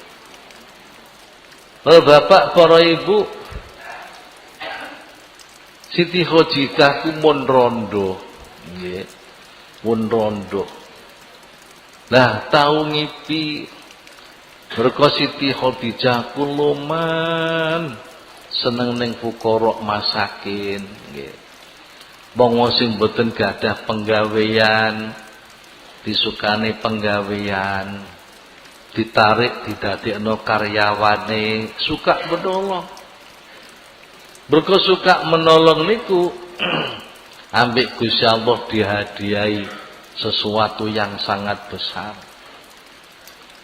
Bapak, para ibu, Siti Khadijah ku mun rondo. Nggih. Mun rondo. Lah tau ngipi mergo Siti Khadijah ku luman seneng ning fuqara masakin nggih. Wong sing mboten gadah penggawean disukani penggawean ditarik didadekno karyawane suka menolong. Mergo suka menolong niku ambek Gusti Allah dihadiahi sesuatu yang sangat besar.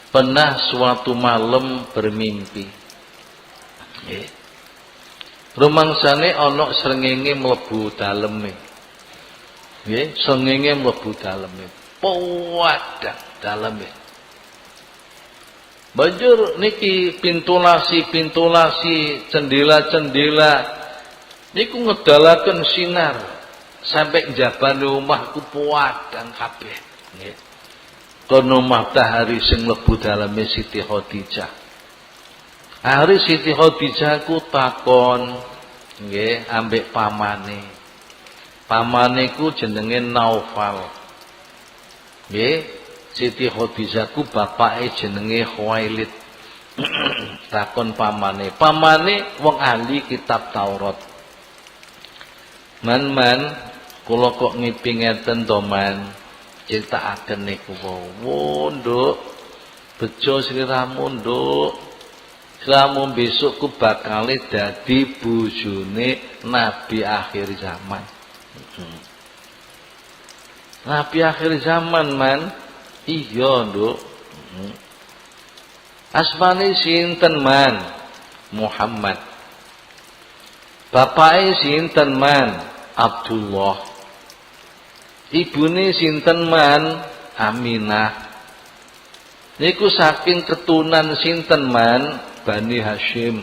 Pernah suatu malam bermimpi. Rumangsane ana srengenge mlebu daleme. Nggih, srengenge mlebu daleme. Pawadang daleme. Banjur niki pintulasi, cendela-cendela niku ngedalaken sinar sampai njabane omahku pawadang kabeh. Nggih. kono matahari sing mlebu daleme Siti Khadijah. Hari Siti Khadijah ku takon nggih ambek pamane. Pamane ku jenenge Naufal. Nggih, Siti Khadijah ku bapake jenenge Khuwailid. Takon pamane. Pamane wong ahli kitab Taurat. Man kula kok ngipi ngeten to man. Critakaken niku wau. Nduk. Bejo sliramu nduk. Sliramu besok ku bakal dadi bojone nabi akhir zaman. Nabi akhir zaman man. Iya nduk. Asmane sinten man? Muhammad. Bapake sinten man? Abdullah. Ibune sinten man? Aminah. Niku saking keturunan sinten man? Bani Hashim.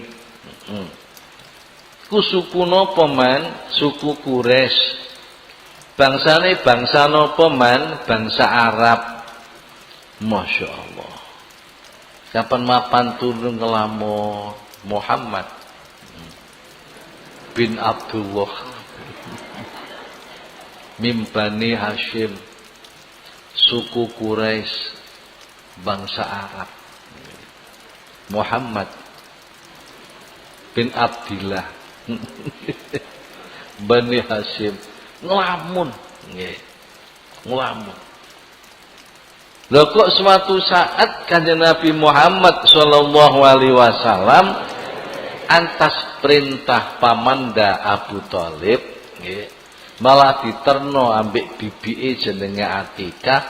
Ku suku napa man? Suku Quraisy. Bangsane bangsa napa man? Bangsa Arab. Masya Allah. Kapan mapan turun ngelamo Muhammad bin Abdullah min Bani Hashim, suku Quraisy, bangsa Arab. Muhammad bin Abdillah Bani Hashim, ngelamun nggih, ngelamun. Lha kok suatu saat Kanjeng Nabi Muhammad sallallahu alaihi wasallam antas perintah pamanda Abu Thalib nggih, malah diterno ambek bibike jenenge Atikah,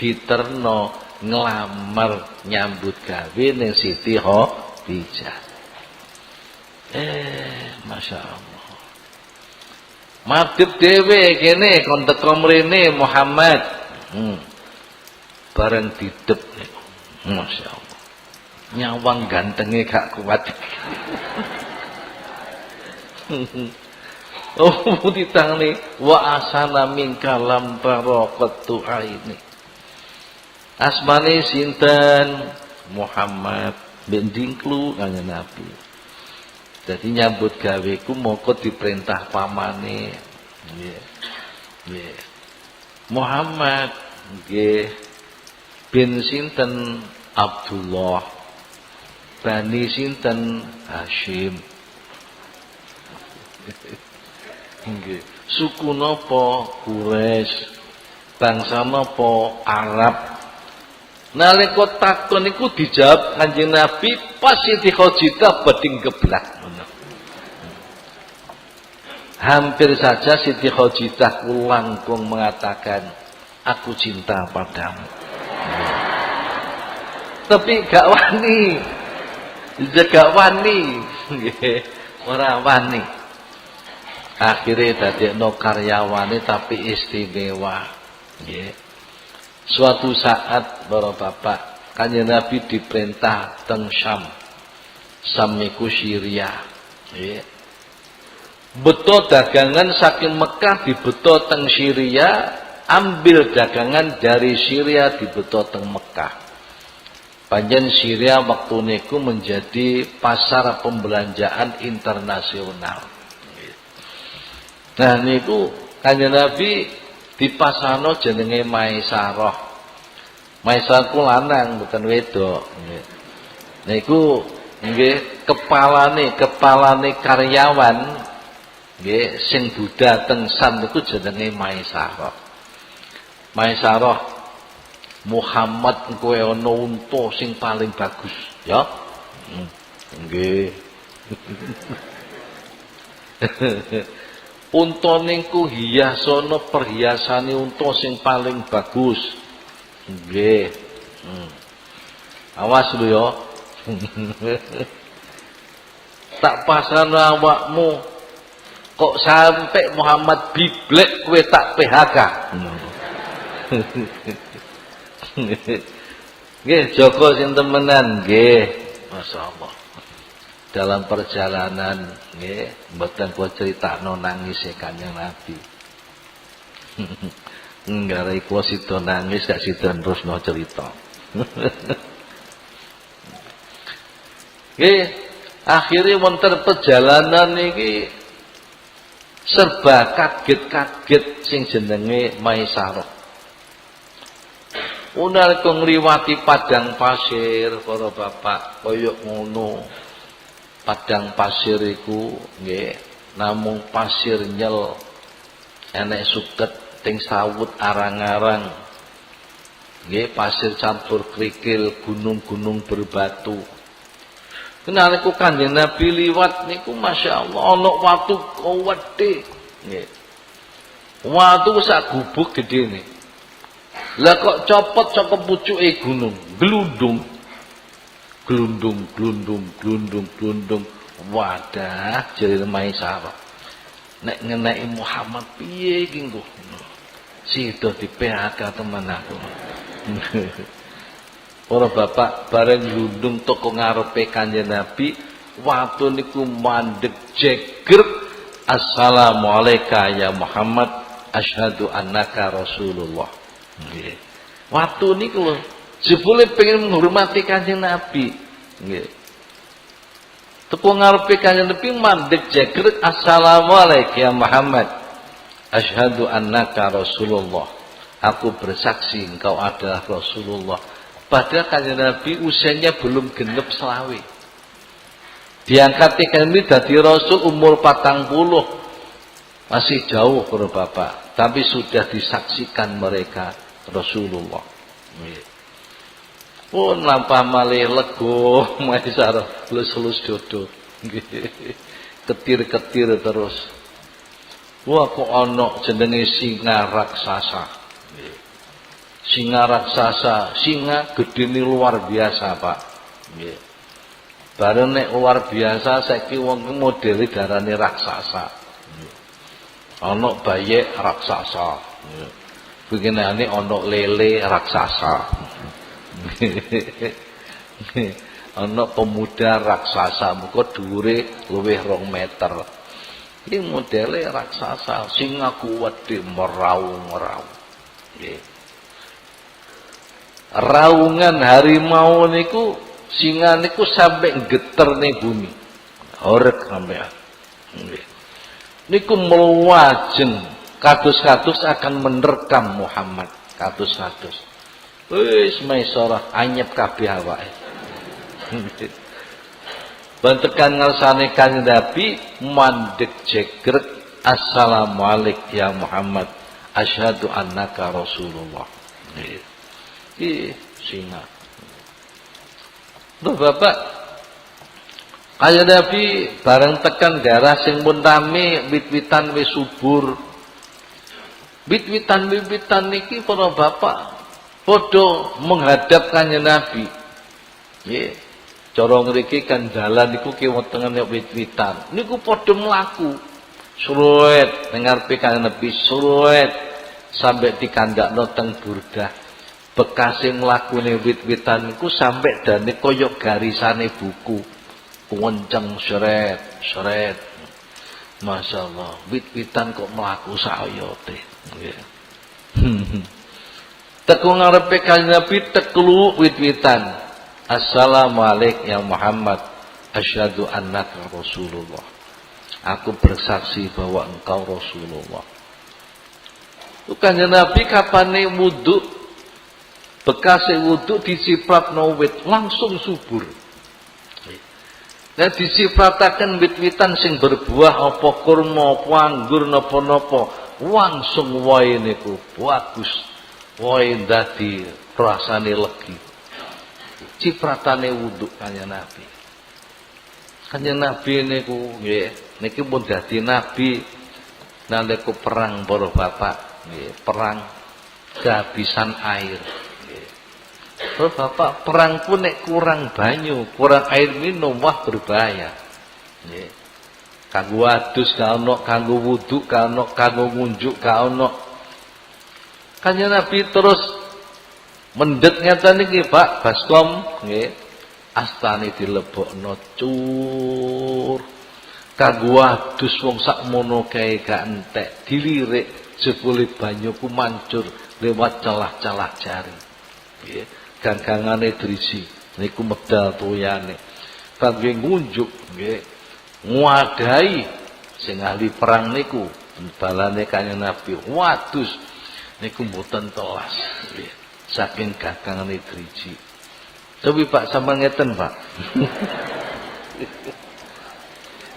diterno nglamar nyambut gawe ning Siti Khadijah. Masya Allah. Madhep dhewe kene kon teko mrene Muhammad. Bareng didep niku. Masya Allah. Nyawang gantenge gak kuat. Oh ditangni wa asana min kalam baraqatu aini. Asmane sinten? Muhammad bin Dingklu kanjeng Nabi. Jadi nyambut gaweku moko diperintah pamane. Nggih. Nggih. Muhammad nggih bin sinten? Abdullah. Bani sinten? Hashim. Nggih. Suku napa? Quraisy. Bangsa napa? Arab. Nalika takon niku dijawab Kanjeng Nabi pas Siti Khadijah beding geblak. Hampir saja Siti Khadijah langkung mengatakan, aku cinta padamu. Tapi gak wani. Gak wani. Ora wani. Akhirnya dadekno karyawane tapi istimewa. Suatu saat para bapak, Kanjeng Nabi diperintah teng Syam. Syam niku Syria. Beto dagangan saking Mekah dibeto teng Syria, ambil dagangan dari Syria dibeto teng Mekah. Panjen Syria waktu niku menjadi pasar pembelanjaan internasional. Nah niku Kanjeng Nabi dipasano jenenge Maisarah. Maisarah ku lanang mboten wedok. Niku nggih kepalane karyawan nggih sing Buddha teng Sam niku jenenge Maisarah. Maisarah, Muhammad kowe ana unta sing paling bagus, ya. Nggih. Unta niku hiasana perhiasane unta sing paling bagus. Nggih. Awas lho ya. Tak pasrahno awakmu kok sampai Muhammad biblek kowe tak PHK. Nggih, Joko sing temenan nggih. Masyaallah. Dalam perjalanan nggih mboten kula critakno nangis Kanjeng Nabi. Nggarai kuwi sida nangis gak sida terusno cerita. Nggih, akhirnya wonten perjalanan niki serba kaget-kaget sing jenenge Maisarah. Nalika ngliwati padang pasir para bapak kaya ngono. Padang pasir iku nggih namung pasir nyel. Enek suket ting sawut arang-arang. Nggih pasir campur krikil, gunung-gunung berbatu. Nalika Kanjeng Nabi liwat niku masyaallah ana watu kuwedhe. Nggih. Watu sak gubuk gedene. Lah kok copot saka pucuke gunung, glundung. Glundung, glundung, glundung, glundung. Wadah jere Maisarah. Nek ngeneki Muhammad piye iki engko? Sida di PHK temen aku. Para bapak bareng glundung toko ngarepe Kanjeng Nabi, watu niku mandeg jeger. Assalamualaikum ya Muhammad, asyhadu annaka Rasulullah. Nggih. Watu niku lho, jebule pengen menghormati Kanjeng Nabi. Nggih. Teko ngarepe Kanjeng Nabi mandeg jeger, assalamualaikum ya Muhammad, asyhadu annaka Rasulullah. Aku bersaksi engkau adalah Rasulullah. Padahal Kanjeng Nabi usianya belum genep 20. Diangkat Kanjeng Nabi dadi Rasul umur 40. Masih jauh para bapak, tapi sudah disaksikan mereka Rasulullah. Pun lampah malih lego Maisarah lus-lus dodo. Ketir-ketir terus. Wah kok ana jenenge singa raksasa. Singa raksasa, singa gedene luar biasa, Pak. Nggih. Bareng nek luar biasa saiki wong modele darane raksasa. Ana bayek raksasa. Beginane ana lele raksasa. Ana pemuda raksasa, muga dhuwure luwih 2 meter. Iki modele raksasa, singa kuwedhe meraung-raung. Nggih. Raungan harimau niku singa niku sampai geter ning bumi. Horeg sampean. Nggih. Niku melwajeng kados-kados akan menerkam Muhammad, kados-kados. Wis Maisarah anyep kabeh awake. Bantekan ngarsane Kanjeng Nabi mandeg jegrek, assalamualaikum ya Muhammad, asyhadu annaka Rasulullah. Nggih. Singa. Loh bapak, Kanjeng Nabi bareng tekan daerah sing pun rame, wit-witan wis subur. Wit-witan niki para bapak padha menghadap Kanjeng Nabi. Nggih. Cara ngriki kan dalan niku kiwetengane wit-witan. Niku padha mlaku. Suruet ning ngarepe Kanjeng Nabi, suruet sampai dikandakno teng Burdah. Bekase mlakune wit-witan niku sampai dane kaya garisane buku. Kuwenceng seret. Masyaallah, wit-witan kok mlaku saoyote. Nggih. Teko ngarepe Kanjeng Nabi teklu wit-witan. Assalamualaikum ya Muhammad, asyhadu annaka Rasulullah. Aku bersaksi bahwa engkau Rasulullah. Kanjeng Nabi kapane wudu, bekase wudu dicipratno wit langsung subur. Nah diciprataken wit-witan sing berbuah apa kurma, apa anggur napa-napa, langsung wae niku bagus. Wae dadi rasane legi. Cipratane wudu Kanjeng Nabi. Kanjeng Nabi niku nggih, niki pun dadi nabi nalika perang para bapak, nggih, perang kehabisan air. Terus bapak perang pun nek kurang banyu, kurang air minum wah berbahaya. Nggih. Kanggo adus ka ono, kanggo wudu ka ono, kanggo ngunjuk ka ono. Kanjeng Nabi terus mendhet ngeten iki Pak, baskom nggih. Astane dilebokno cur. Kanggo adus wong sakmono kae gak entek, dilirik jebule banyu ku mancur lewat celah-celah jari. Nggih, gangangane driji niku medal toyane. Kangge ngunjuk nggih, ngwadhahi sing ahli perang niku balane Kanjeng Nabi. Wadus niku mboten telas nggih, saking gangangane driji. Tapi Pak sampeyan ngeten, Pak.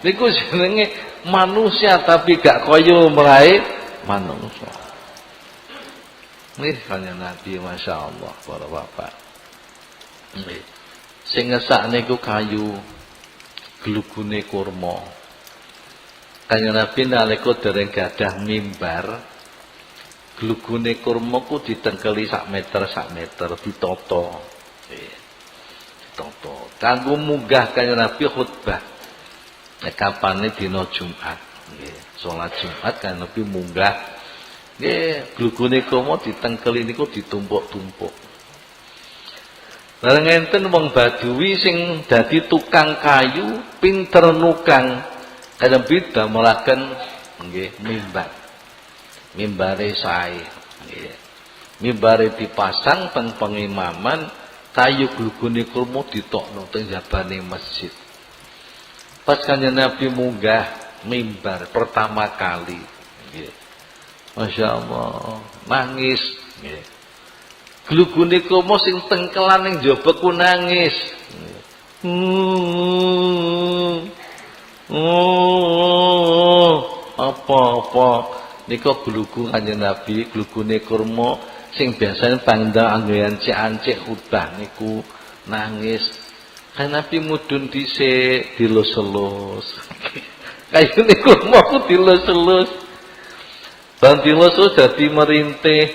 Niku jenenge manusia tapi gak kaya melae manusia. Nggih Kanjeng Nabi masyaallah para bapak. Nggih. Sing ngesak niku kayu glugune kurma. Kanjeng Nabi nalika dereng gadah mimbar, glugune kurma ku ditengkeli sak meter ditata. Nggih. Ditata. Kanggo munggah Kanjeng Nabi khutbah. Nek kapane dina Jumat, nggih, salat Jumat kan Nabi munggah. Nggih, glugune kurma ditengkeli niku ditumpuk-tumpuk. Bareng enten wong Badui sing dadi tukang kayu, pinter nukang. Kadang beda melaken nggih mimbar. Mimbare sae, nggih. Mimbare dipasang teng pengimaman, kayu glugune kurma ditokno teng jabane masjid. Pas Kanjeng Nabi munggah mimbar pertama kali, nggih. Masya Allah, nangis, nggih. Glugune kurma sing tengkelan ning jaba ku nangis. Apa-apa nika glugu Kanjeng Nabi, glugune kurma sing biasane pangda anggean cek-ancek khutbah niku nangis. Kan Nabi mudhun dhisik dilus-elus. Kayune kurma ku dilus-elus. Ban dilus-elus dadi merintih.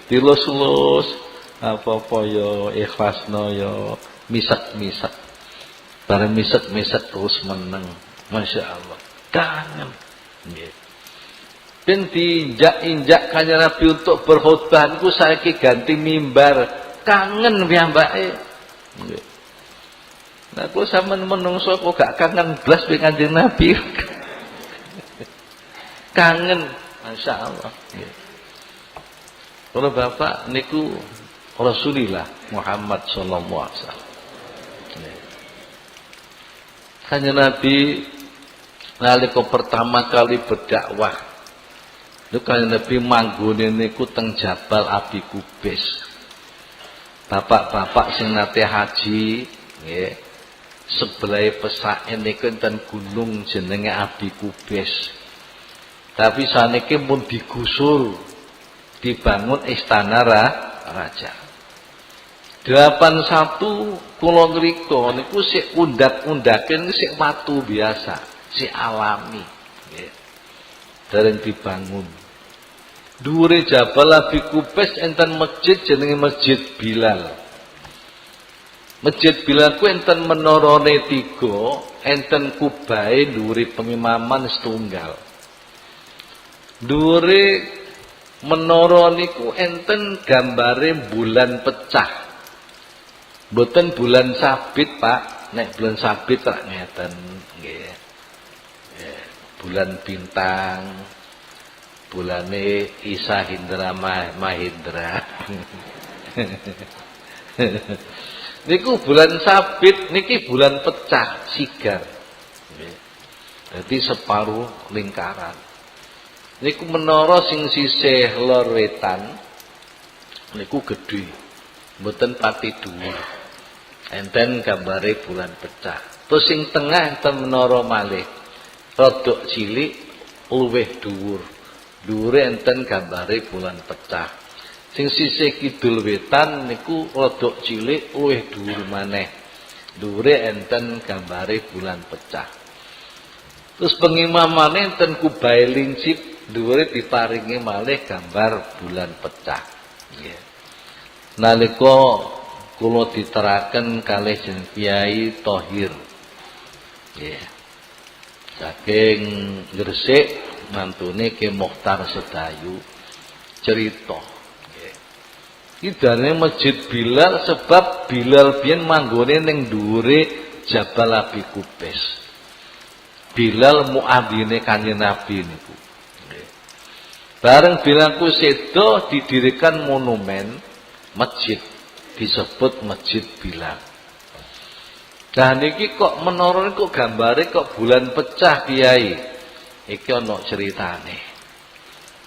Dilus-elus. Apa-apa ya ikhlasno ya misek-misek. Bareng misek-misek terus meneng. Masya Allah. Kangen. Nggih. Ben diinjak-injak Kanjeng Nabi untuk berkhutbah niku saiki ganti mimbar. Kangen piyambake. Nggih. Nah, kula sampean menungso kok gak kangen blas be Kanjeng Nabi. Kangen, masyaallah. Nggih. Para bapak niku Rasulullah Muhammad sallallahu alaihi wasallam. Kanjeng Nabi nalika pertama kali berdakwah, niku Kanjeng Nabi manggone niku teng Jabal Abi Kubais. Bapak-bapak sing nate haji, nggih. Sebelah pesake niku enten gunung jenenge Abi Kubais. Tapi saniki mun digusur, dibangun istana raja. 81 kula ngrika niku sik undak-undaken sik watu biasa, sik alami, nggih. Dereng dibangun. Dhuwure Jabal Abi Kubais enten masjid jenenge Masjid Bilal. Masjid Bilal ku enten menorone 3, enten kubahe dhuwure pengimaman setunggal. Dhuwure menara niku enten gambare bulan pecah. Mboten bulan sabit, Pak. Nek bulan sabit rak ngeten, nggih. Bulan bintang. Bulane Isa Hindra Mahindra. Niku bulan sabit, niki bulan pecah sigar. Jadi separuh lingkaran. Niku menara sing sisih lor wetan niku gedhe. Mboten pati dhuwur. Enten gambare bulan pecah. Terus sing tengah enten menara malih. Rodok cilik luwih dhuwur. Dhuwure enten gambare bulan pecah. Sing sisih kidul wetan niku rodok cilik luwih dhuwur maneh. Dhuwure enten gambare bulan pecah. Terus pengimamane enten kubahe lincip, dhuwure diparingi malih gambar bulan pecah. Nggih. Nalika kula diteraken kalih jeneng Kyai Thohir. Nggih. Saking Gresik mantune Ki Mokhtar Sedayu cerita. Idane Masjid Bilal sebab Bilal biyen manggone ning dhuwure Jabal Abi Kubais. Bilal muadzine Kanjeng Nabi niku. Bareng Bilal ku sedo didirikan monumen masjid disebut Masjid Bilal. Nah niki kok menara kok gambare kok bulan pecah Kiai. Iki ana ceritane.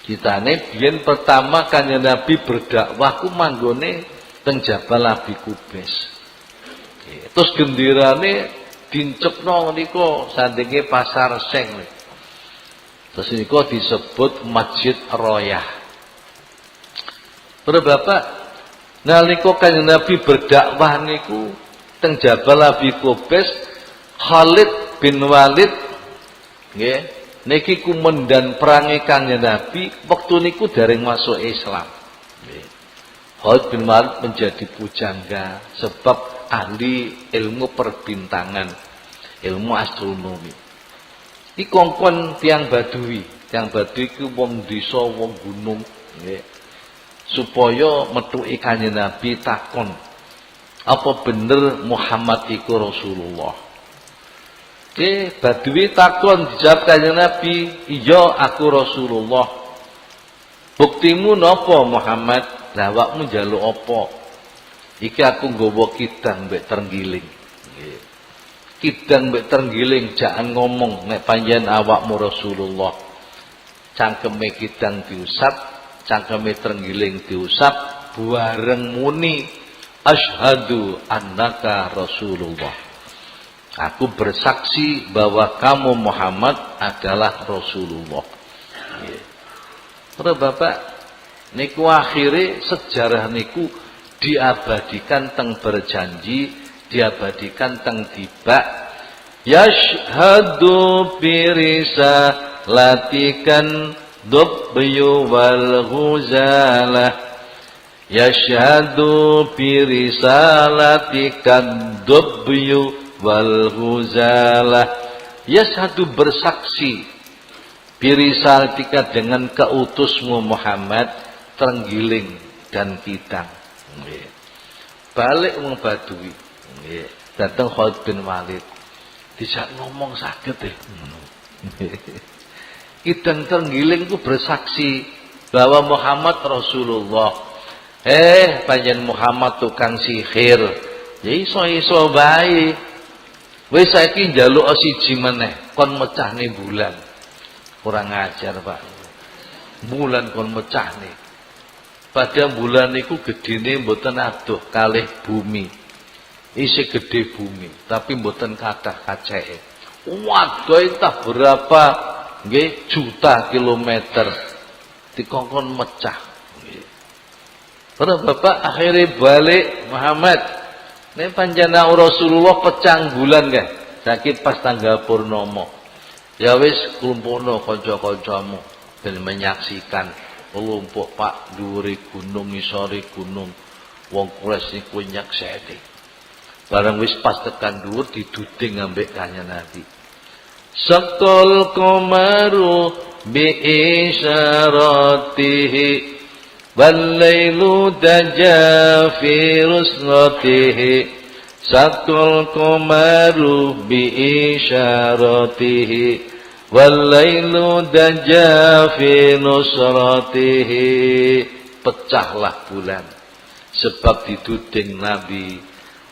Ceritane biyen pertama Kanjeng Nabi berdakwah ku manggone teng Jabal Abi Kubais. Terus gendirane dincepno niku sandinge Pasar Seng. Terus niku disebut Masjid Royah. Para bapak, nalika Kanjeng Nabi berdakwah niku teng Jabal Abi Kubais, Khalid bin Walid nggih niki kumendan perangi Kanjeng Nabi waktu niku dereng masuk Islam. Nggih. Khalid bin Walid menjadi pujangga sebab ahli ilmu perbintangan, ilmu astronomi. Iki kongkon tiang Badui ku wong desa, wong gunung nggih. Supaya metuki Kanjeng Nabi takon, apa bener Muhammad iku Rasulullah? Badui takon dijawab Kanjeng Nabi, iya aku Rasulullah. Buktimu napa Muhammad? Lah awakmu njaluk apa? Iki aku nggawa kidang mbek terenggiling. Nggih. Kidang mbek terenggiling jangan ngomong nek panjenengan awakmu Rasulullah. Cangkeme kidang diusap, cangkeme terenggiling diusap, bareng muni asyhadu annaka Rasulullah. Aku bersaksi bahwa kamu Muhammad adalah Rasulullah. Para bapak, niku akhire sejarah niku diabadikan teng berjanji, diabadikan teng tibak. Yashhadu birisa latikan dubyu wal ghuzalah. Yashhadu birisalatika dubyu wal ghuzalah. Yashhadu bersaksi birisalatika dengan keutusmu Muhammad, terenggiling dan kidang. Balik wong Badui datang Khalid bin Walid dijak ngomong saged kidang terenggiling ku bersaksi bahwa Muhammad Rasulullah. Panjen Muhammad tukang sihir. Ya iso-iso bae. Wis saiki njaluk siji meneh kon mecahne bulan. Kurang ajar, Pak. Bulan kon mecahne. Padahal bulan niku gedene mboten adoh kalih bumi. Isih gede bumi, tapi mboten kathah kaceke. Waduh entah berapa nggih juta kilometer dikongkon mecah. Para bapak akhirnya balik Muhammad. Ini panjana Rasulullah pecang bulan kan. Sakit pas tanggal purnomo. Ya wis kumpulno kanca-kancamu ben menyaksikan kelompok Pak dhuwure gunung isore gunung. Wong Quraisy niku nyakseni. Barang wis pas tekan dhuwur diduding ambek Kanjeng Nabi. Saqal qamaru bi isyaratihi wal-lailu daja fi rusnatihi sakul qamaru bi isyaratihi wal-lailu daja fi nusratihi. Pecahlah bulan sebab dituding Nabi.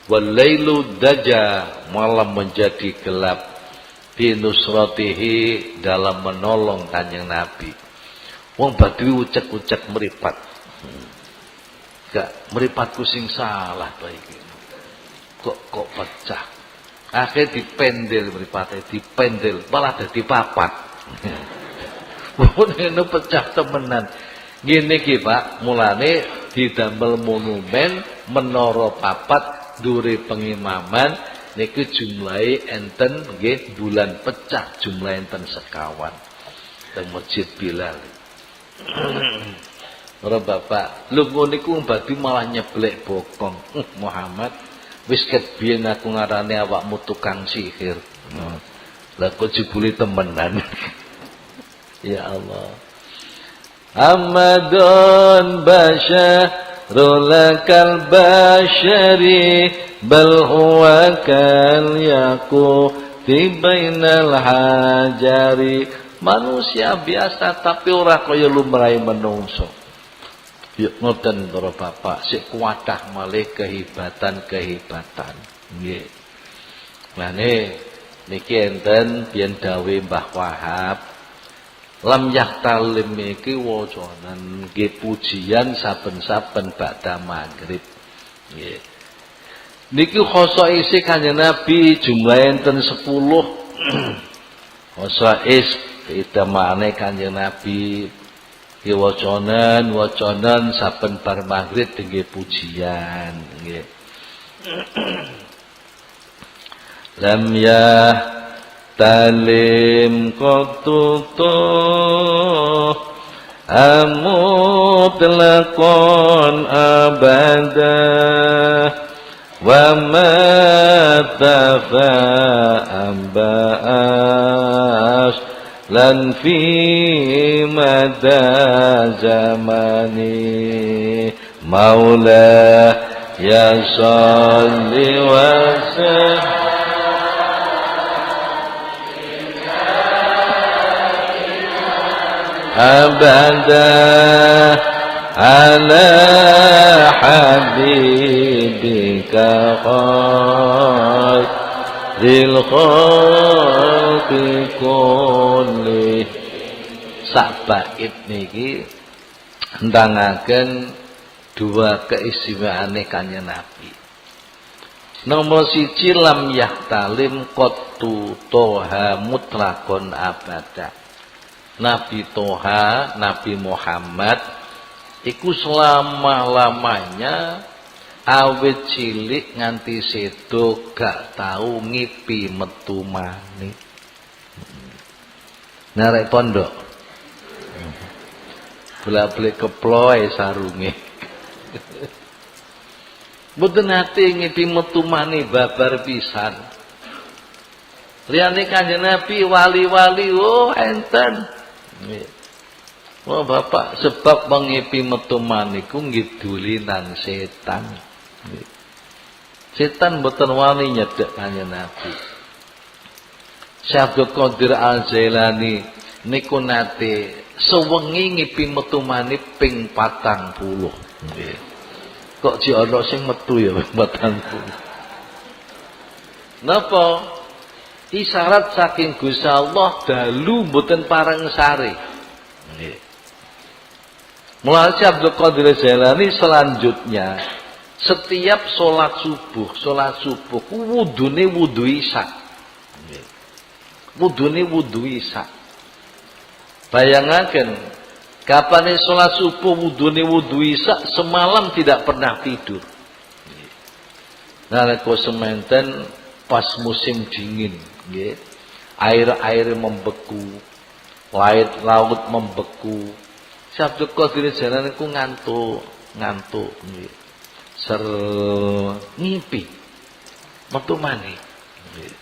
Wal-lailu daja, malam menjadi gelap, fi nusratihi, dalam menolong Kanjeng Nabi. Wong Badui ucek-ucek meripat. Gak meripatku sing salah baik. Kok pecah. Akhirnya dipendel meripatnya, dipendel malah dadi papat. Ini pecah temenan. Gini ki Pak, mulane didamel monumen menara papat dure pengimaman niku jumlahe enten nggih bulan pecah jumlah enten sekawan. Teng Masjid Bilal. Ora bapak, lho ngono niku Badui malah nyeblek bokong. Muhammad, wis ket biyen aku ngarane awakmu tukang sihir. Lah kok jebule temenan. Ya Allah. Amadun basyarul kal basyari bal huwa kal yaku di bainal hajari. Manusia biasa tapi ora kaya lumrahe menungso. Yuk ngoten para bapak, sik kuatah malih kehebatan. Nggih. Mane niki enten biyen dawuh Mbah Wahab, lam yahtalim iki wacanan nggih pujian saben-saben ba'da magrib. Nggih. Niki khosais Kanjeng Nabi jumlah enten 10. Khosais itamane Kanjeng Nabi wacanan saben bar magrib nggih pujian nggih. Lam yahtalim qatutu amutlaqan abada wa ma tafa'amba'as lan fi mada zamani maula ya salli wa sallim abada ala habibika khairil khalqi kulli. Sak bait niki ndangaken dua keistimewaane Kanjeng Nabi. Nomor 1 lam yahtalim qattu toha mutlaqon abada. Nabi Toha, Nabi Muhammad iku selama-lamanya awit cilik nganti sedo gak tau ngipi metu mani. Narek pondok. Bolak-balik keploe sarunge. Mboten nate ngipi metu mani babar pisan. Liyane Kanjeng Nabi wali-wali enten. Oh bapak, sebab mengipi metu maniku ngiduli nang setan. Setan mboten wani nyedhek Kanjeng Nabi. Syekh Abdul Qadir Al-Jailani niku nate sewengi ngipi metu mani ping 40. Nggih. Kok ji ana sing metu ya 40. Napa? Isyarat saking Gusti Allah dalu mboten pareng sare. Nggih. Mulai Abdul Qadir Jailani selanjutnya setiap sholat subuh wudune wudu isya. Nggih. Wudune wudu isya. Bayangaken kapan sholat subuh wudune wudu isya semalam tidak pernah tidur. Nggih. Nalika semanten pas musim dingin. Nggih. Air-air membeku, laut membeku. Abdul Qadir Jailani ku ngantuk nggih. Ser ngipi. Metu maneh. Nggih.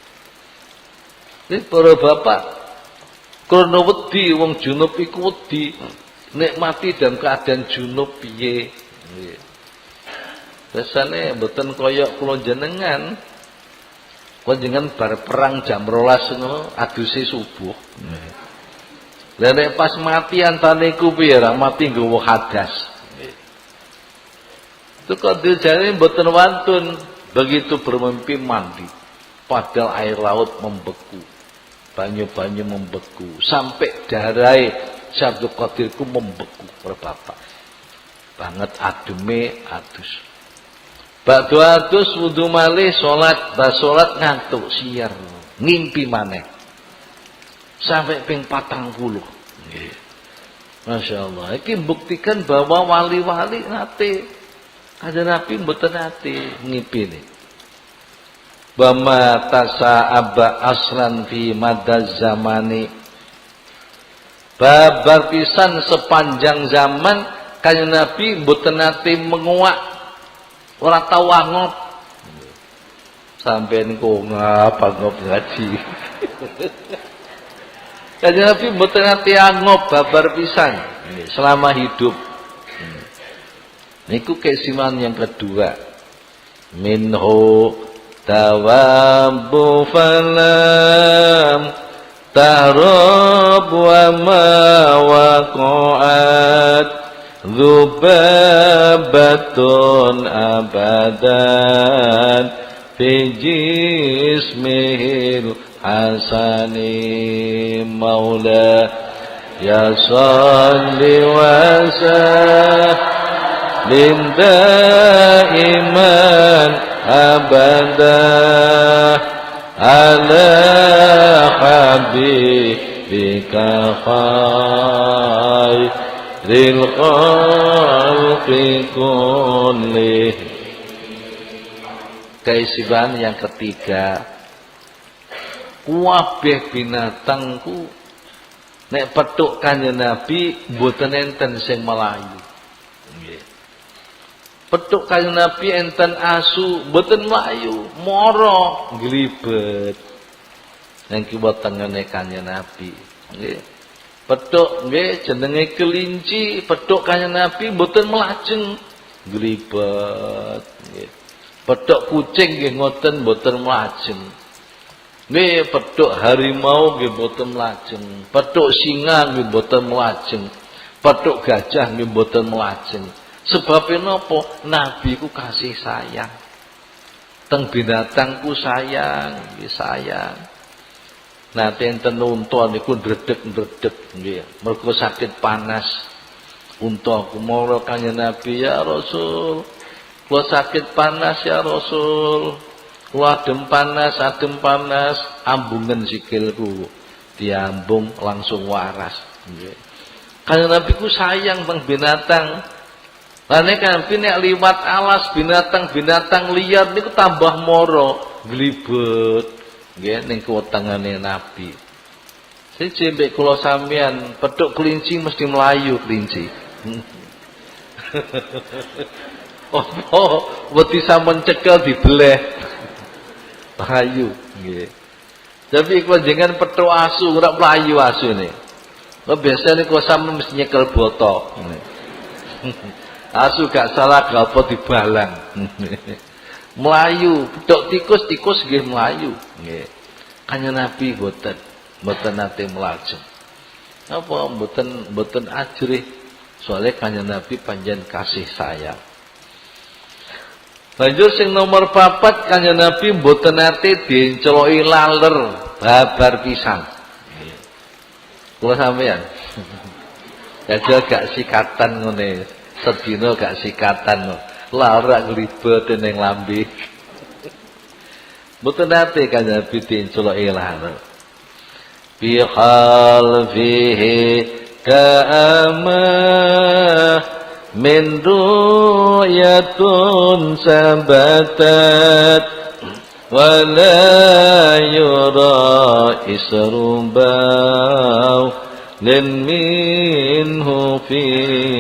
Nggih para bapak, krana wedi wong junub iku wedi nek mati dalam keadaan junub piye. Nggih. Biasane mboten kaya kula jenengan. Panjenengan bar perang jam 12 ngono aduse subuh. Lah nek pas mati antane iku piye ra mati nggawa hadas. Itu kok dijane mboten wantun begitu bermimpi mandi. Padahal air laut membeku. Banyu-banyu membeku sampai darai Syabdul Qadirku membeku berbapak. Banget ademe adus. Ba'du adus wudu malih salat, salat ngantuk siar, ngimpi maneh. Sampai ping 40. Nggih. Masyaallah. Iki buktikan bahwa wali-wali nate Kanjeng Nabi mboten nate ngipine. Bama tasa'aba asran fi madaz zamani. Babar pisan sepanjang zaman Kanjeng Nabi mboten nate menguak. Ora tau angop. Sampeyan kok ngapa-ngop ngaji. Kanjeng Nabi mboten nate angop babar pisan selama hidup. Niku keistimewaan yang kedua. Minhu tawabu falam tahrab wa ma waqa'at dzubabatun abadan fi jismihil hasani maula ya salli wa sallim daiman abada ala habibika khairil khalqi kullih. Keistimewaan yang ketiga, kabeh binatangku nek petuk Kanjeng Nabi mboten enten sing melayu. Nggih. Petuk Kanjeng Nabi enten asu mboten melayu, mara glibet. Nang kiwa tengene Kanjeng Nabi. Nggih. Petuk nggih jenenge kelinci, petuk Kanjeng Nabi mboten melajeng glibet. Nggih. Petuk kucing nggih ngoten mboten melajeng. Nggih petuk harimau nggih mboten melajeng, petuk singa nggih mboten melajeng, petuk gajah nggih mboten melajeng. Sebab napa? Nabi ku kasih sayang. Teng binatangku sayang, nggih sayang. Nate enten unta niku ndredeg-ndredeg nggih, mergo sakit panas. Unta ku mara Kanjeng Nabi, ya Rasul, kula sakit panas ya Rasul. Adem panas, ambungen sikilku. Diambung langsung waras. Kanjeng Nabi ku sayang teng binatang. Lah nek Nabi nek liwat alas binatang-binatang liar niku tambah mara, glibet. Nggih ning kuwetengane Nabi. Siji mbek kula sampean, petuk kelinci mesti melayu kelinci. Oh, wedi sampun cekel dibeleh. Melayu nggih. Tapi kok jenengan petuk asu ora melayu asune. Kok biasane kok sampe mesti nyekel botok. Asu gak salah gapo dibalang. Melayu, petuk tikus nggih melayu nggih. Kanjeng Nabi boten nate melajeng. Apa boten ajrih soalnya Kanjeng Nabi panjen kasih sayang. Lanjut sing nomor 4 Kanjeng Nabi mboten nate dienceloki laler babar pisan. Kula sampeyan. Jajal gak sikatan ngene, sedina gak sikatan larak glibet ning lambe. Mboten nate Kanjeng Nabi dienceloki laler. Bi khalfihi ka'ama min ru'yatun sabatat wa la yura isrubaw lin minhu fi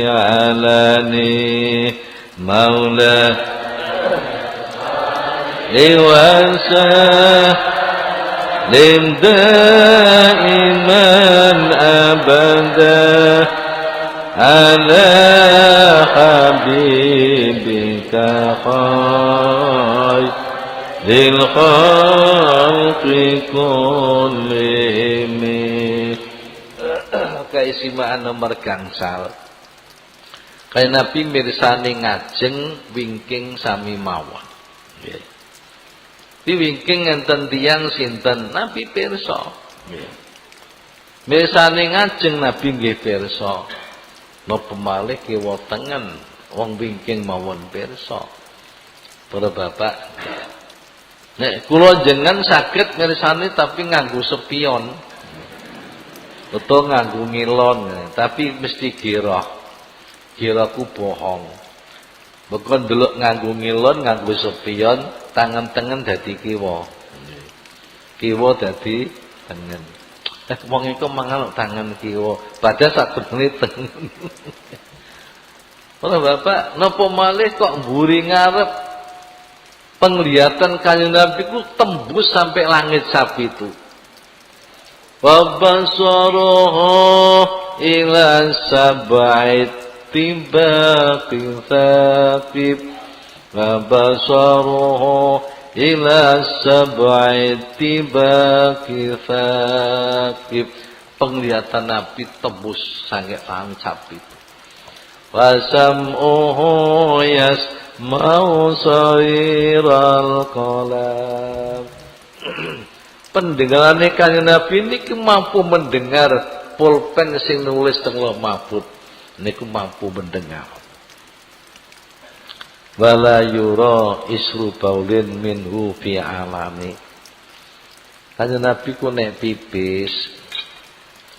alani maula iwasa lim daiman abada ala habibika khairil khalqi kullihim. Keistimewaan nomor gangsal, Kanjeng Nabi mirsani ngajeng wingking sami mawon. Di wingking enten tiyang sinten Nabi pirsa. Mirsani ngajeng Nabi nggih pirsa. Napa malih kiwa tengen wong wingking mawon pirsa. Para bapak, nek kula jenengan saged mirsani tapi nganggo sepion. Utawa nganggo ngilon, tapi mesti girah. Girahku bohong. Bekon delok nganggo ngilon, nganggo sepion, tangan tengen dadi kiwa. Kiwa dadi tengen. Wong iku mangan tangan kiwa, padahal sakbenere tengen. Para bapak, napa malih kok mburi ngarep penglihatan Kanjeng Nabi ku tembus sampai langit sabitu. Wa basaruhu ila sab'it tibaqin thaqib wa basaruhu ila sab'i tibaki thaqib. Penglihatan Nabi tembus sange tancap itu. Wasam'uhu yasma'u sawiral qalam. Pendengaran kanjeng Nabi niki mampu mendengar pulpen sing nulis teng Lauh Mahfuz niku mampu mendengar. Wala yura isru baulin minhu fi alami. Kanjeng Nabi ku nek pipis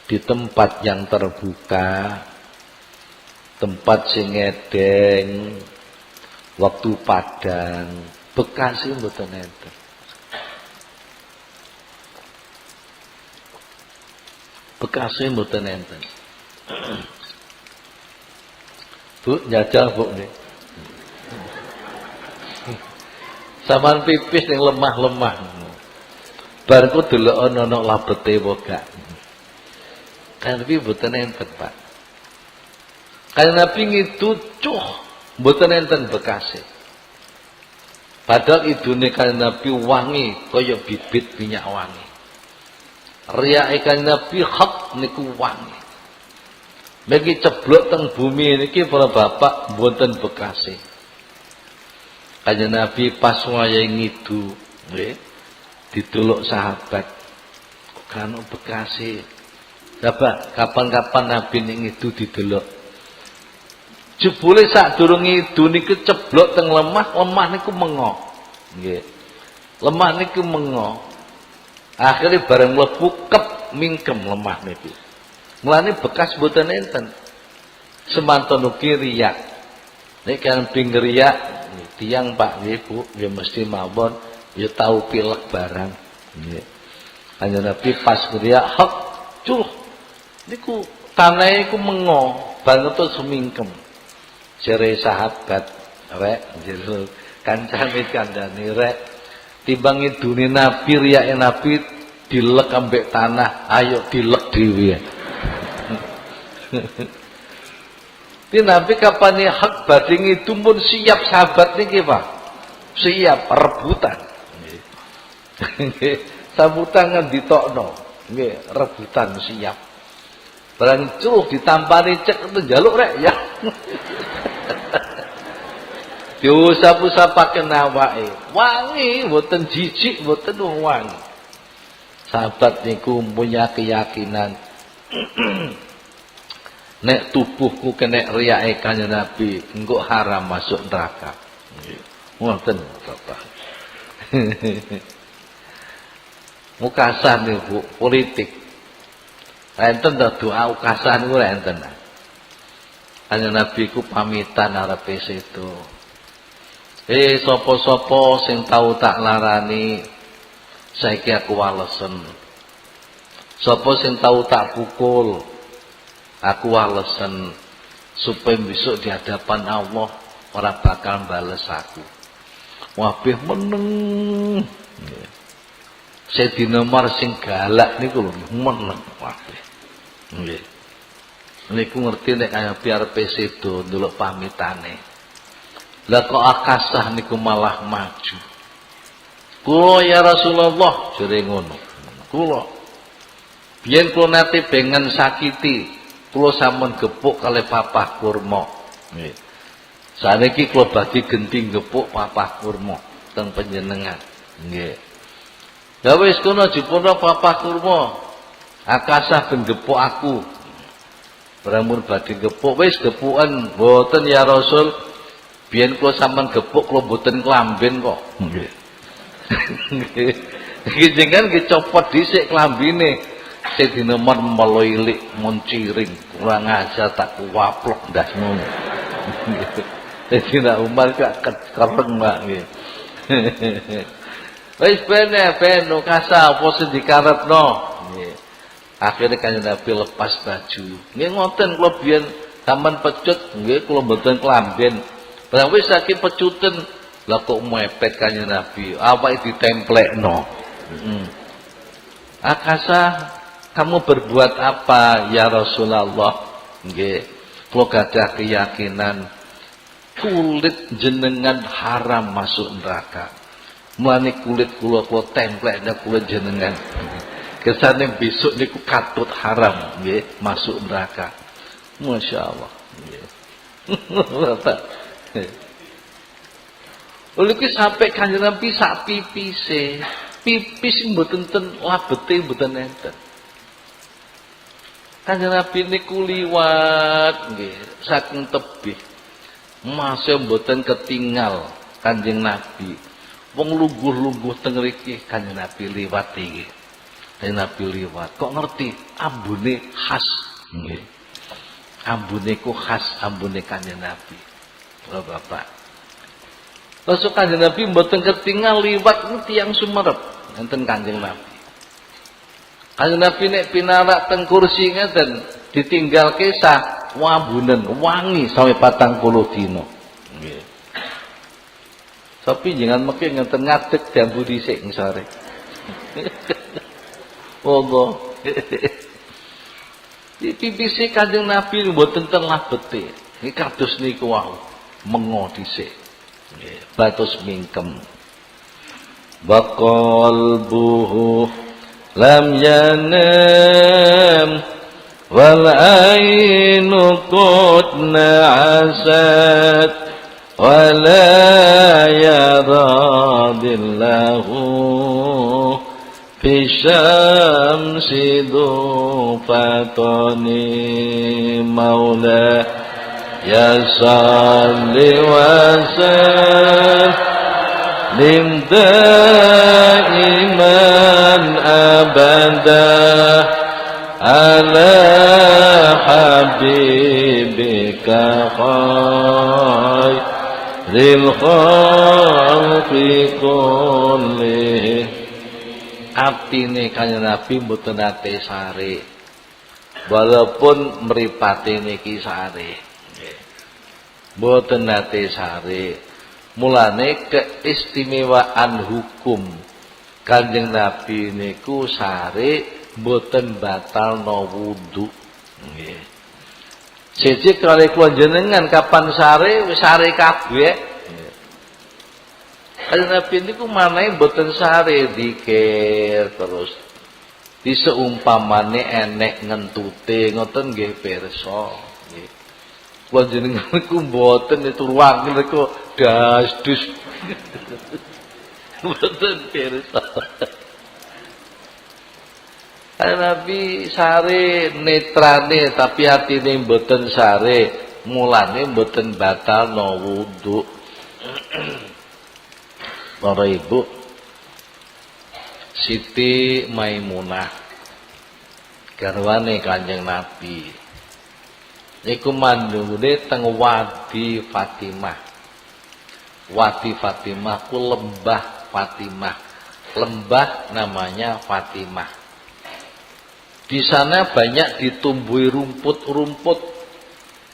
di tempat yang terbuka, tempat sing ngedeng, waktu padang, bekas sing mboten enten. Bekasnya mboten enten. Bu, njajal Bu nih. Saman pipis yang lemah-lemah. Bar ku delok ana labete apa gak. Kan Nabi mboten enten, Pak. Kan Nabi ngidu cuh mboten enten bekase. Padahal idune kan Nabi wangi kaya bibit minyak wangi. Riyak ikan Nabi hak niku wangi. Bagi ceblok teng bumi niki para bapak mboten bekase. Kanjeng Nabi pas wayahe ngidu, nggih, dituluk sahabat. Kok kan bekase. Coba kapan-kapan Nabi ning ngidu didelok. Jebule sadurunge ngidu niku ceblok teng lemah, lemah niku mengo. Nggih. Lemah niku mengo. Akhirnya bareng mlebu kep mingkem lemah niku. Mulane bekas mboten enten. Semanten ugi riyak. Nek kan pinggir riyak tiyang Pak nggih Bu, ya mesti mawon ya tau pilek barang. Nggih. Kanjeng Nabi pas riyak hak cuh niku tanahe iku mengo, banget semingkem. Jere sahabat, rek jero kancane kandhane rek timbang idune Nabi riyake Nabi dilek ambek tanah, ayo dilek dhewe. Ti Nabi kapane hak badhe itu pun siap sahabat niki Pak. Siap rebutan. Nggih. Sambutan ditokno. Nggih, rebutan siap. Barang cuh ditampani cek itu njaluk rek ya. Diusap-usapaken awake. Wangi, mboten jijik, mboten wangi. Sahabat niku punya keyakinan nek tubuhku kena riyake Kanjeng Nabi, engko haram masuk neraka. Ngoten Bapak. Mukasan niku politik. Enten doa ukasan niku enten. Kanjeng Nabi ku pamitan arepe sedo. Sapa-sapa sing tau tak larani saiki aku walesen. Sapa sing tau tak pukul aku walesen supaya besok di hadapan Allah ora bakal bales aku. Wabeh meneng. Sayyidina Umar sing galak niku lho meneng wabeh. Nggih. Niku ngerti nek kaya arepe sedo ndelok pamitane. Lah kok akasah niku malah maju. Kula ya Rasulullah jere ngono. Kula biyen kula nate bengen sakiti, kula sampun gepuk kalih papah kurma. Nggih. Saniki kula badhe genti gepuk papah kurma teng panjenengan. Nggih. Lah wis kono dipun papah kurma. Akasah ben gepuk aku. Beramun badhe gepuk wis gepuken mboten ya Rasul. Biyen kula sampean gepuk kula mboten klamben kok. Nggih. Iki jenengan dicopot dhisik klambine. Sayyidina Umar meloilik monciring, kurang ajar tak kuwaplok ndas ngono. Sayyidina Umar gak kereng Mbak nggih. Wis ben kasa apa sing dikarepno. Nggih. Akhire Kanjeng Nabi lepas baju. Nggih ngoten kula biyen sampean pecut nggih kula mboten klamben. Barang wis saking pecuten lah kok mepet Kanjeng Nabi, awake ditemplekno. Akasa kamu berbuat apa ya Rasulullah? Nggih, kula gadah keyakinan kulit jenengan haram masuk neraka. Mulane kulit kula templeknya kulit jenengan. Kesane besok niku katut haram nggih, masuk neraka. Masyaallah nggih. Bapak. Lha iki sampe Kanjeng Nabi sak pipise. Pipis mboten ten labete mboten enten. Kanjeng Nabi niku liwat nggih saking tebih. Masih mboten ketinggal Kanjeng Nabi. Wong lungguh-lungguh teng mriki Kanjeng Nabi liwat iki. Kanjeng Nabi liwat. Kok ngerti ambune khas nggih. Ambune ku khas ambune Kanjeng Nabi. Lho Bapak. Langsung Kanjeng Nabi mboten ketinggal liwat niku tiyang Sumerep enten Kanjeng Nabi. Kanjeng Nabi nek pinarak teng kursi ngeten ditinggal kesah wambunen wangi sampai 40 dina. Nggih. Tapi jangan mungkin ngeten ngadeg jambu dhisik sore. Wallah. Pipisi Kanjeng Nabi mboten ten labete. Iki kados niku wau mengo dhisik. Nggih, batus mingkem. Wa qalbuhu lam yanam wal ainu qutna asad wala yadadillahu bisyamsi dufatani maula ya salli wa sallim daiman abada ala habibika khairil khalqi kullih. Atine Kanjeng Nabi mboten nate sare. Walaupun mripate niki sare. Nggih. Mboten nate sare. Mulane keistimewaan hukum Kanjeng Nabi niku sare mboten batalno wudu. Nggih. Siji kali kula jenengan kapan sare wis sare kabeh. Kanjeng Nabi niku manahe mboten sare dikir terus. Diseumpamane enek ngentute ngoten nggih pirsa. Nggih. Kula jenengan niku mboten turu wangi niku dasdus. Mboten pirsa. Kanjeng Nabi sare netrane tapi atine mboten sare, mulane mboten batalno wudu. Para ibu, Siti Maimunah garwane Kanjeng Nabi niku mandune teng Wadi Fatimah. Wadi Fatimah ku lembah Fatimah. Lembah namanya Fatimah. Di sana banyak ditumbuhi rumput-rumput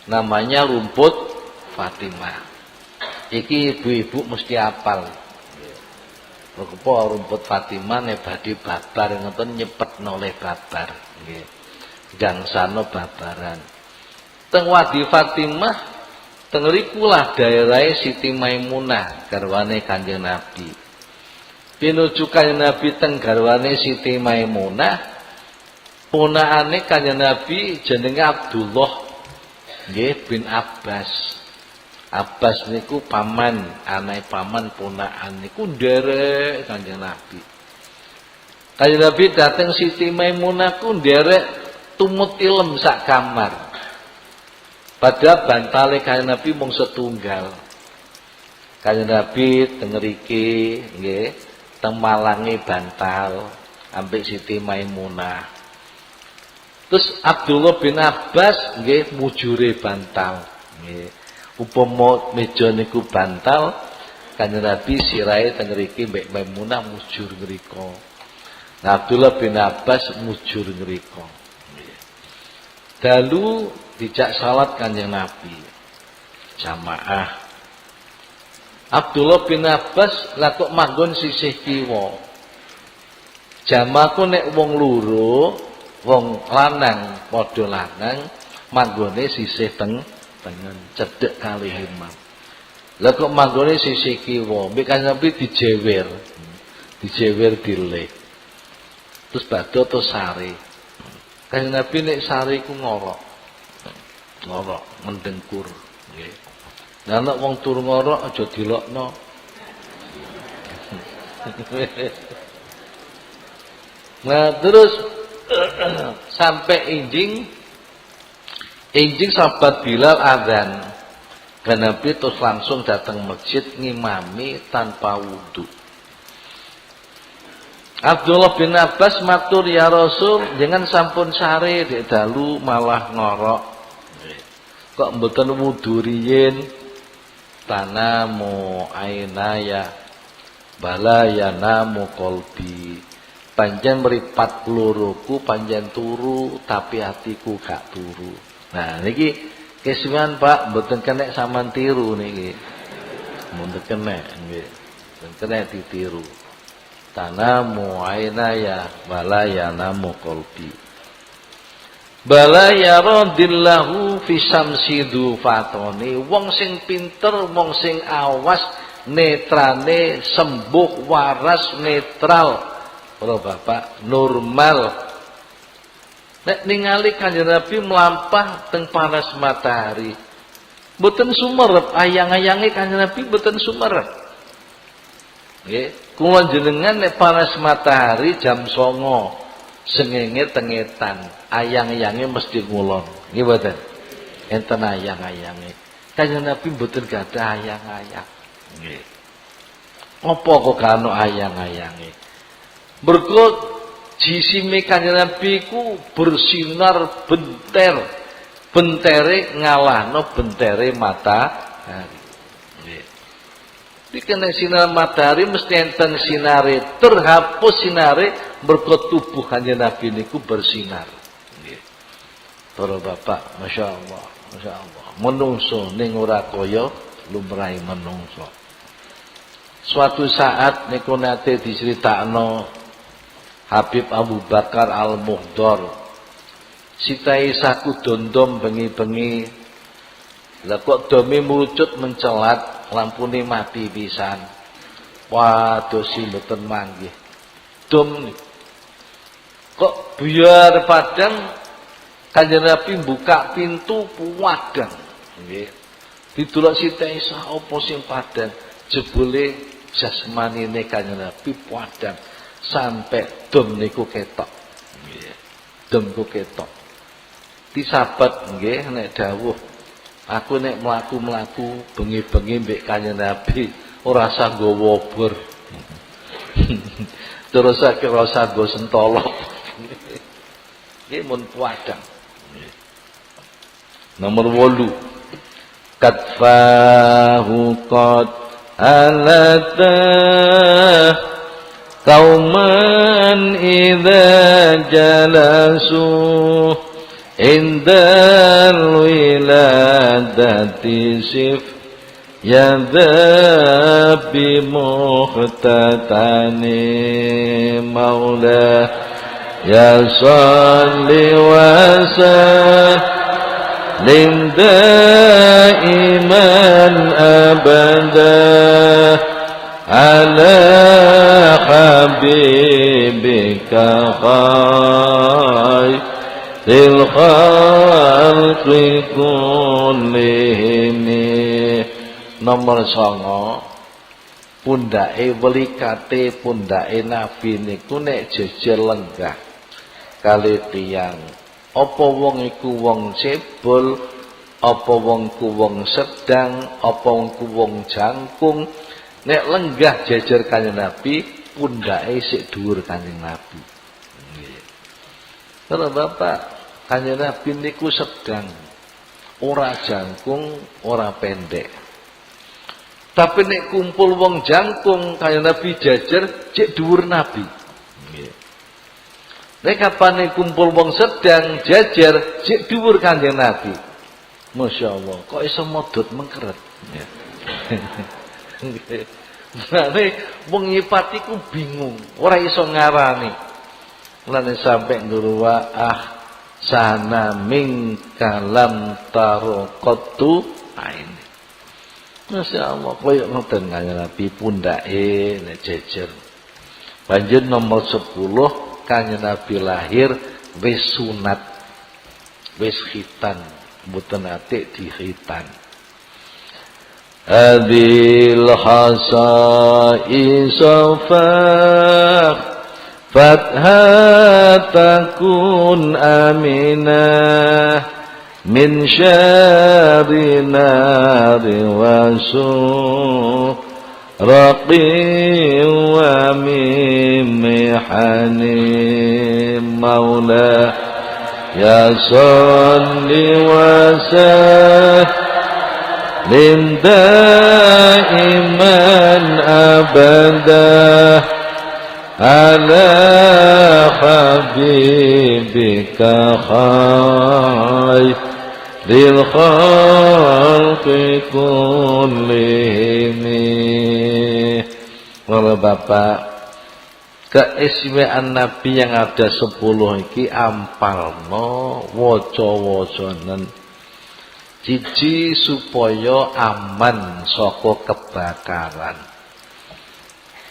namanya rumput Fatimah. Iki ibu-ibu mesti hafal. Apa rumput Fatimah nek badhe babar ngoten nyepetno oleh babar nggih. Gangsano babaran. Teng Wadi Fatimah teng rikulah daerahe Siti Maimunah garwane Kanjeng Nabi. Pinuju Kanjeng Nabi teng garwane Siti Maimunah ponakane Kanjeng Nabi jenenge Abdullah nggih bin Abbas. Abbas niku paman, anake paman ponakan niku nderek Kanjeng Nabi. Kanjeng Nabi dateng Siti Maimunah ku nderek tumut ilem sak kamar. Padahal bantale Kanjeng Nabi mung setunggal. Kanjeng Nabi teng mriki nggih, teng malange bantal ambek Siti Maimunah. Terus Abdullah bin Abbas nggih mujure bantal nggih. Upama meja niku bantal, Kanjeng Nabi sirahe teng mriki mbek Maimunah mujur ngrika. Nah, Abdullah bin Abbas mujur ngrika. Dalu dijak salat Kanjeng Nabi. Jamaah. Abdullah bin Abbas lah kok manggon sisih kiwa. Jamaah ku nek wong loro, wong lanang padha lanang manggone sisih tengen cedhek kalih imam. Lah kok manggone sisi kiwa, mbek Kanjeng Nabi dijewer. Dijewer dileh. Terus badhe to sare. Kanjeng Nabi nek sare iku ngorok. Ngorok mendengkur nggih. Lah nek wong turu ngorok aja dilokno. Nah terus sampai injing sahabat Bilal adzan. Nabi terus langsung datang masjid ngimami tanpa wudu. Abdullah bin Abbas matur ya Rasul, jangan sampun sare dek dalu malah ngorok. Kok mboten wudu riyin? Tanamu ainaya bala yanamu qalbi. Panjen meripat loroku panjen turu tapi hatiku gak turu. Nah niki kesuwen Pak mboten kenek sampean tiru niki. Mboten kenek nggih. Mboten kenek ditiru. Tanamu ainaya bala yanamu qalbi. Bala yaradillahu fi samsidu fatoni. Wong sing pinter, wong sing awas, netrane sembuh, waras, netral. Para bapak normal. Nek ningali Kanjeng Nabi melampah teng panas matahari. Mboten sumerep, ayang-ayange Kanjeng Nabi mboten sumerep. Nggih, kula jenengan nek panas matahari jam 09.00 sengenge tengetan, ayang-ayange mesti ngulon. Nggih mboten? Enten ayang-ayange. Kanjeng Nabi mboten gadah ayang-ayang. Nggih. Apa kok gak ono ayang-ayange? Mergo jisime Kanjeng Nabi ku bersinar benter. Bentere ngalahno bentere matahari. Nggih. Dikene sinar matahari mesti enten sinare, terhapus sinare mergo tubuh Kanjeng Nabi niku bersinar. Nggih. Para bapak, masyaallah, masyaallah. Menungso ning ora kaya lumrahe menungso. Suatu saat niku nate diceritakno Habib Abu Bakar Al-Mughdor. Sitai saku dondom bengi-bengi. Lah kok dome murucut mencelat, lampune mati pisan. Waduh si mboten manggih. Dom kok biar padang Kanjeng Nabi buka pintu puwadang. Nggih. Ditulak Sitai Isa apa sing padang? Jebule jasmanine Kanjeng Nabi puwadang. Sampai dom niku ketok. Nggih. Dom niku ketok. Disabat nggih nek dawuh, aku nek mlaku-mlaku bengi-bengi mbek Kanjeng Nabi ora usah nggawa obor. Terus ora usah nggo sentolok. Nggih mun puadang. Nomor 8. Katfahu qad alata qauman idza jalasu indal wiladati sif yadhabi muhtatani maula ya salli wa sallim daiman abada ala habibika khairil khalqi kullihim. Nomor 9, pundake welikate pundake Nabi niku nek jejer lenggah kali tiyang. Apa wong iku wong cebol, apa wong ku wong sedang, apa wong ku wong jangkung, nek lenggah jejer Kanjeng Nabi, pundake sik dhuwur Kanjeng Nabi. Nggih. Terus Bapak, Kanjeng Nabi niku sedang, ora jangkung, ora pendek. Tapi nek kumpul wong jangkung, Kanjeng Nabi jejer cek dhuwur Nabi. Nggih. Nek kapane kumpul wong sedang jejer cek dhuwur Kanjeng Nabi. Masyaallah, kok iso modot mengkeret. Ya. Mane wong nyipati ku bingung, ora iso ngarani. Lan sampai ngruwa sana min kalam taraqatu ain. Masyaallah koyo ngoten Kanjeng Nabi pundake nek jejer. Banjur nomor 10 Kanjeng Nabi lahir wis sunat. Wis khitan, mboten ate dikhitan. Adil hasai safaq fathatakun aminah min syarri nari wasu raqi wa mimihani maula ya salli wa sallim daiman abadah ala habibika khairil khalqi kullihim. Para bapak, keistimewaan Nabi yang ada 10 iki ampalno waca-wacanen siji supaya aman saka kebakaran.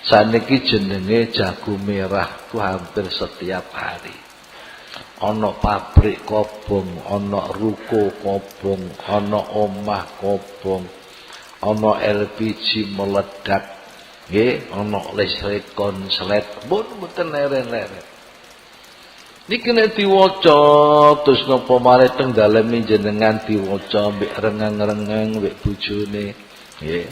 Saniki jenenge jago merah ku hampir setiap hari. Ana pabrik kobong, ana ruko kobong, ana omah kobong, ana LPG meledak. Nggih, ana listrik konslet, mboten leren-leren. Niki nek diwaca terus napa malih teng daleme jenengan diwaca mbek rengang-rengang mbek bojone, nggih.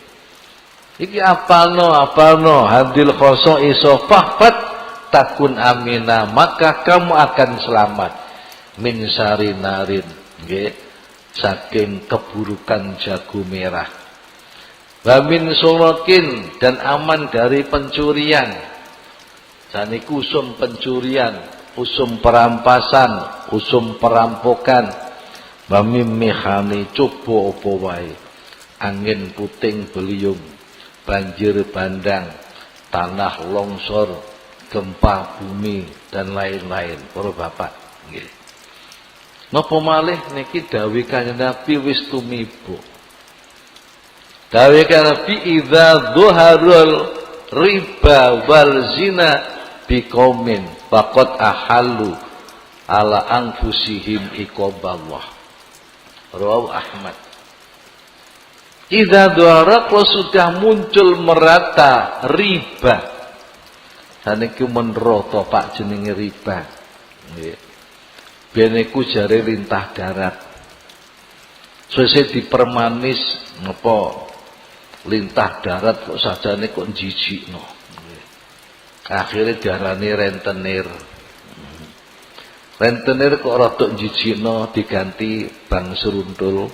Iki apalno hadil khoso iso fahfat takun amina, maka kamu akan selamat min syari narin, nggih, saking keburukan jago merah. Wamin sorokin, dan aman dari pencurian. Saniku usum pencurian, usum perampasan, usum perampokan. Wamim mihani coba apa wae. Angin puting beliung, banjir bandang, tanah longsor, gempa bumi dan lain-lain. Para bapak, nggih. Napa malih niki dawuh Kanjeng Nabi wis tumiba. Dawuh Nabi idza dhuharul riba wal zina biqaumin faqad ahallu ala anfusihim iqaballah. Rawahu Ahmad. Idza dhuhara kalau sudah muncul merata riba. Saniki menroto Pak jenenge riba. Nggih. Ben iku jare lintah darat. Sesuk dipermanis napa lintah darat kok sajane kok jijikno. Akhire diarani rentenir. Rentenir kok rada jijikno diganti bank seruntul.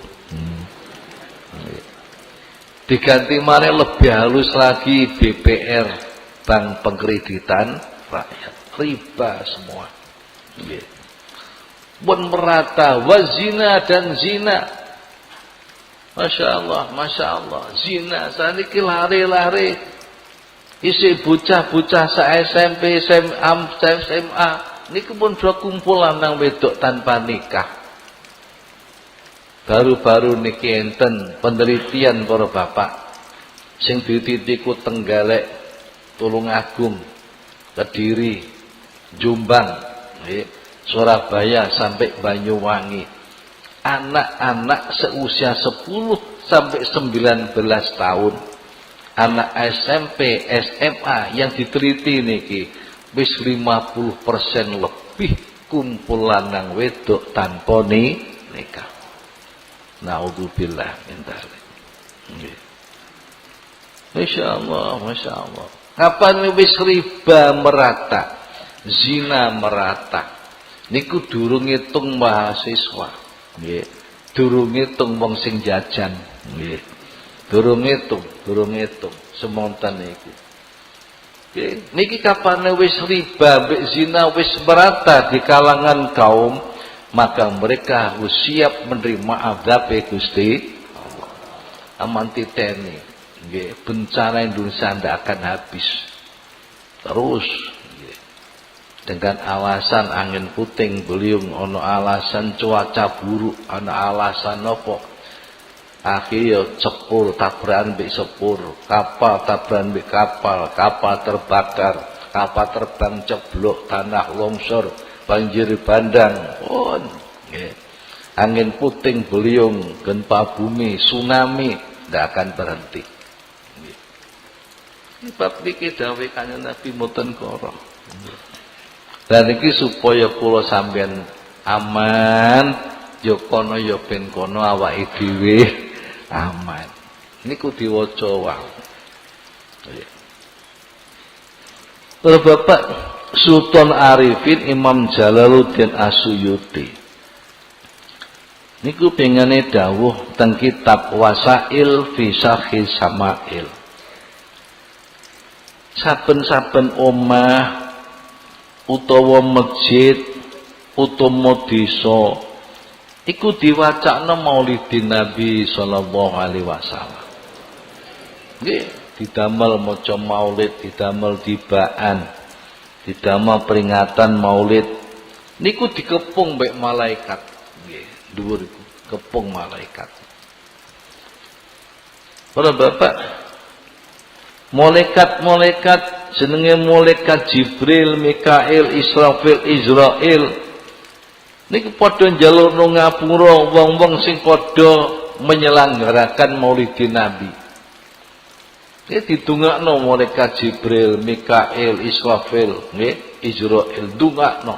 Diganti mana lebih halus lagi BPR, bank pengkreditan rakyat. Riba semua. Nggih. Pun merata wazina dan zina. Masya Allah, zina saniki lari-lari, isi bocah-bocah sa SMP, SMA, niki pun do kumpulan nang wedok tanpa nikah. Baru-baru niki enten penelitian para bapak, sing dititiku Tenggalek, Tulungagung, Kediri, Jombang, Surabaya sampai Banyuwangi. Anak-anak seusia 10 sampai 19 tahun, anak SMP, SMA yang diteliti niki wis 50% lebih kumpulan nang wedok tanpa nikah. Naudzubillah min dzalik. Nggih. Masyaallah. Kapan wis riba merata, zina merata. Niku durung ngitung mahasiswa. Nggih, durung ngitung wong sing jajan, nggih. Durung ngitung semonten niku. Nggih, niki kapane wis riba mbek zina wis merata di kalangan kaum, maka mereka harus siap menerima azab Gusti Allah. Aman titeni, nggih, bencana Indonesia ndak akan habis. Terus dengan alasan angin puting beliung, ono alasan cuaca buruk, ono alasan apa Akhirnya sepur tabrakan mbek sepur, kapal tabrakan mbek kapal, kapal terbakar, kapal terbang ceblok, tanah longsor, banjir bandang, nggih. Angin puting beliung, gempa bumi, tsunami ndak akan berhenti. Nggih. Bab niki dawuh Kanjeng Nabi mboten kala. Dan iki supaya kula sampeyan aman, ya kono ya ben kono awake dhewe aman. Niku diwaca wae. Para Bapak Sultan Arifin Imam Jalaluddin As-Suyuti niku pengane dawuh teng kitab Wasail fi Syarhi Sama'il. Saben-saben omah utawa masjid utawa desa iku diwacakna Maulidin Nabi sallallahu alaihi wasallam. Nggih, didamel maca maulid, didamel tibaan, didamel peringatan maulid. Niku dikepung mbek malaikat. Nggih, dhuwur iku kepung malaikat. Para Bapak, malaikat jenenge malaikat Jibril, Mikail, Israfil, Izrail niku padha njalukno ngapura wong-wong sing padha menyelenggarakan Maulidin Nabi. Nggih didongakno malaikat Jibril, Mikail, Israfil, nggih, Izrail dongakno.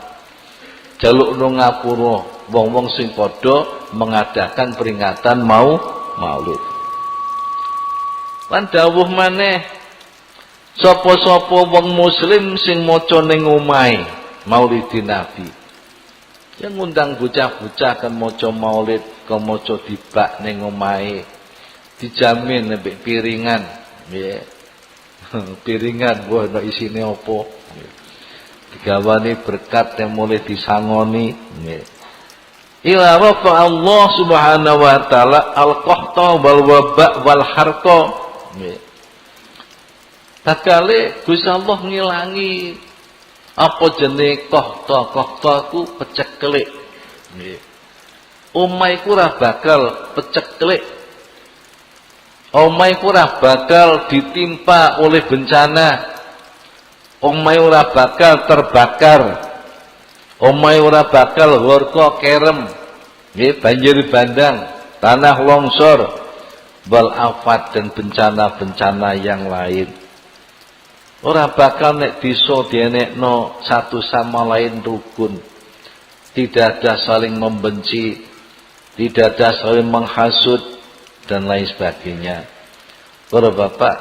Jalukno ngapura wong-wong sing padha mengadakan peringatan Maulid. Lan dawuh maneh sapa-sapa wong muslim sing maca ning omahe Maulidin Nabi. Yang ngundang bocah-bocah kan maca maulid, kan maca dibak ning omahe. Dijamin nek piringan, nggih. Piringan wae ana isine apa. Digawani berkat yang mulai disangoni, nggih. Ila rafa Allah Subhanahu wa taala al-qahta wal waba wal harqa, nggih. Tatkala Gusti Allah ngilangi apa jenenge qahta ku peceklik. Nggih. Omahe ku ora bakal peceklik. Omahe ku ora bakal ditimpa oleh bencana. Omahe ora bakal terbakar. Omahe ora bakal warga kerem. Nggih, banjir bandang, tanah longsor, wal afat dan bencana-bencana yang lain. Ora bakal nek desa dienekno satu sama lain rukun. Tidak ada saling membenci, tidak ada saling menghasut dan lain sebagainya. Para Bapak,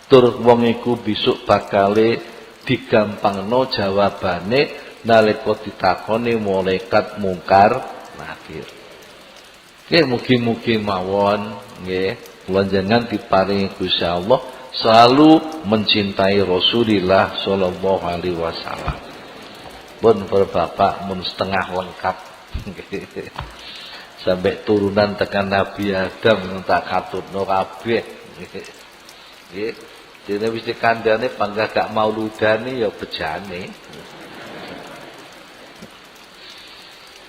tur wong iku besok bakale digampangno jawabane nalika ditakoni malaikat mungkar nakir. Nggih, mugi-mugi mawon nggih, kula jenengan diparingi Gusti Allah selalu mencintai Rasulullah sallallahu alaihi wasallam. Pun para Bapak mun setengah lengkap. Sampai turunan tekan Nabi Adam tak katutno kabeh. Nggih. Dene wis dikandhane bangga gak mauludane ya bejane.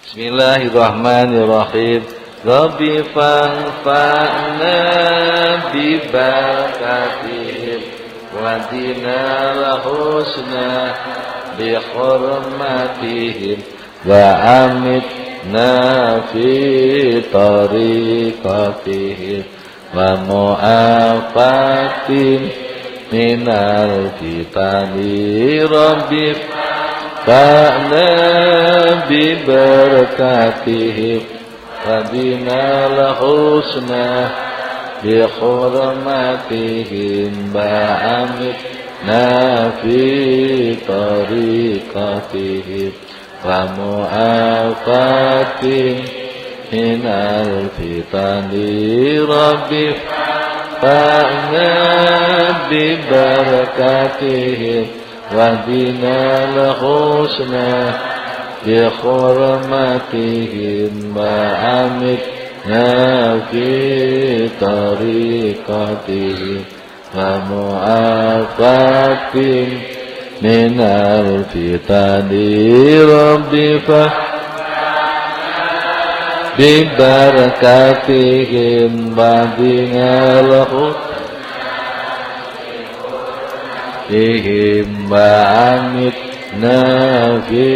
Bismillahirrahmanirrahim. Rabbi fanfa'na bi barakatihim wa dinal husna bi hurmatihim wa amitna fi tariqatihim wa mu'afatin minal fitani Rabbi fa'na bi barakatihim Rabbina lahusna bi hurmatihim ba'amit nafi tariqatihim wa mu'afatin minal fitani Rabbi fa'na bi barakatihim Rabbina lahusna bi hurmatihim ba'amitna fi tariqatihim wa mu'afatin minal fitani Rabbi fa'na bibarakatihim badingal ihim ba'amit nafi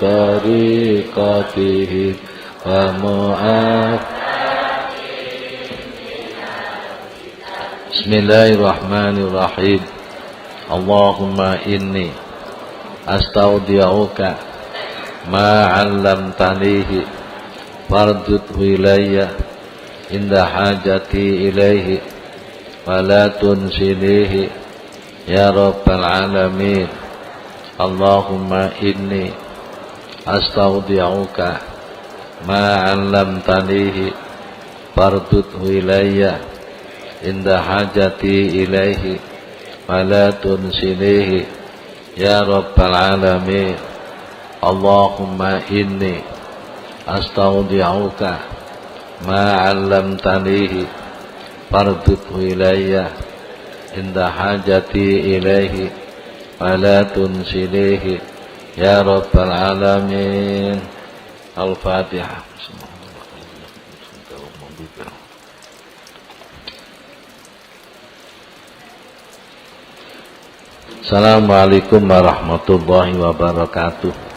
tariqatihim wa mu'af. Bismillahirrahmanirrahim. Allahumma inni astaudi'uka ma'allamtanihi fardudhu ilayya inda hajati ilaihi wa la tunsilihi ya rabbal alamin. Allahumma inni astaudi'uka ma'allamtanihi fardudhu ilayya inda hajati ilaihi wa la tunsilihi ya rabbal alamin. Allahumma inni astaudi'uka ma 'allamtanihi fardudhu ilayya inda hajati ilaihi wa la tunsilihi ya rabbal alamin. Al-Fatihah. Assalamualaikum warahmatullahi wabarakatuh.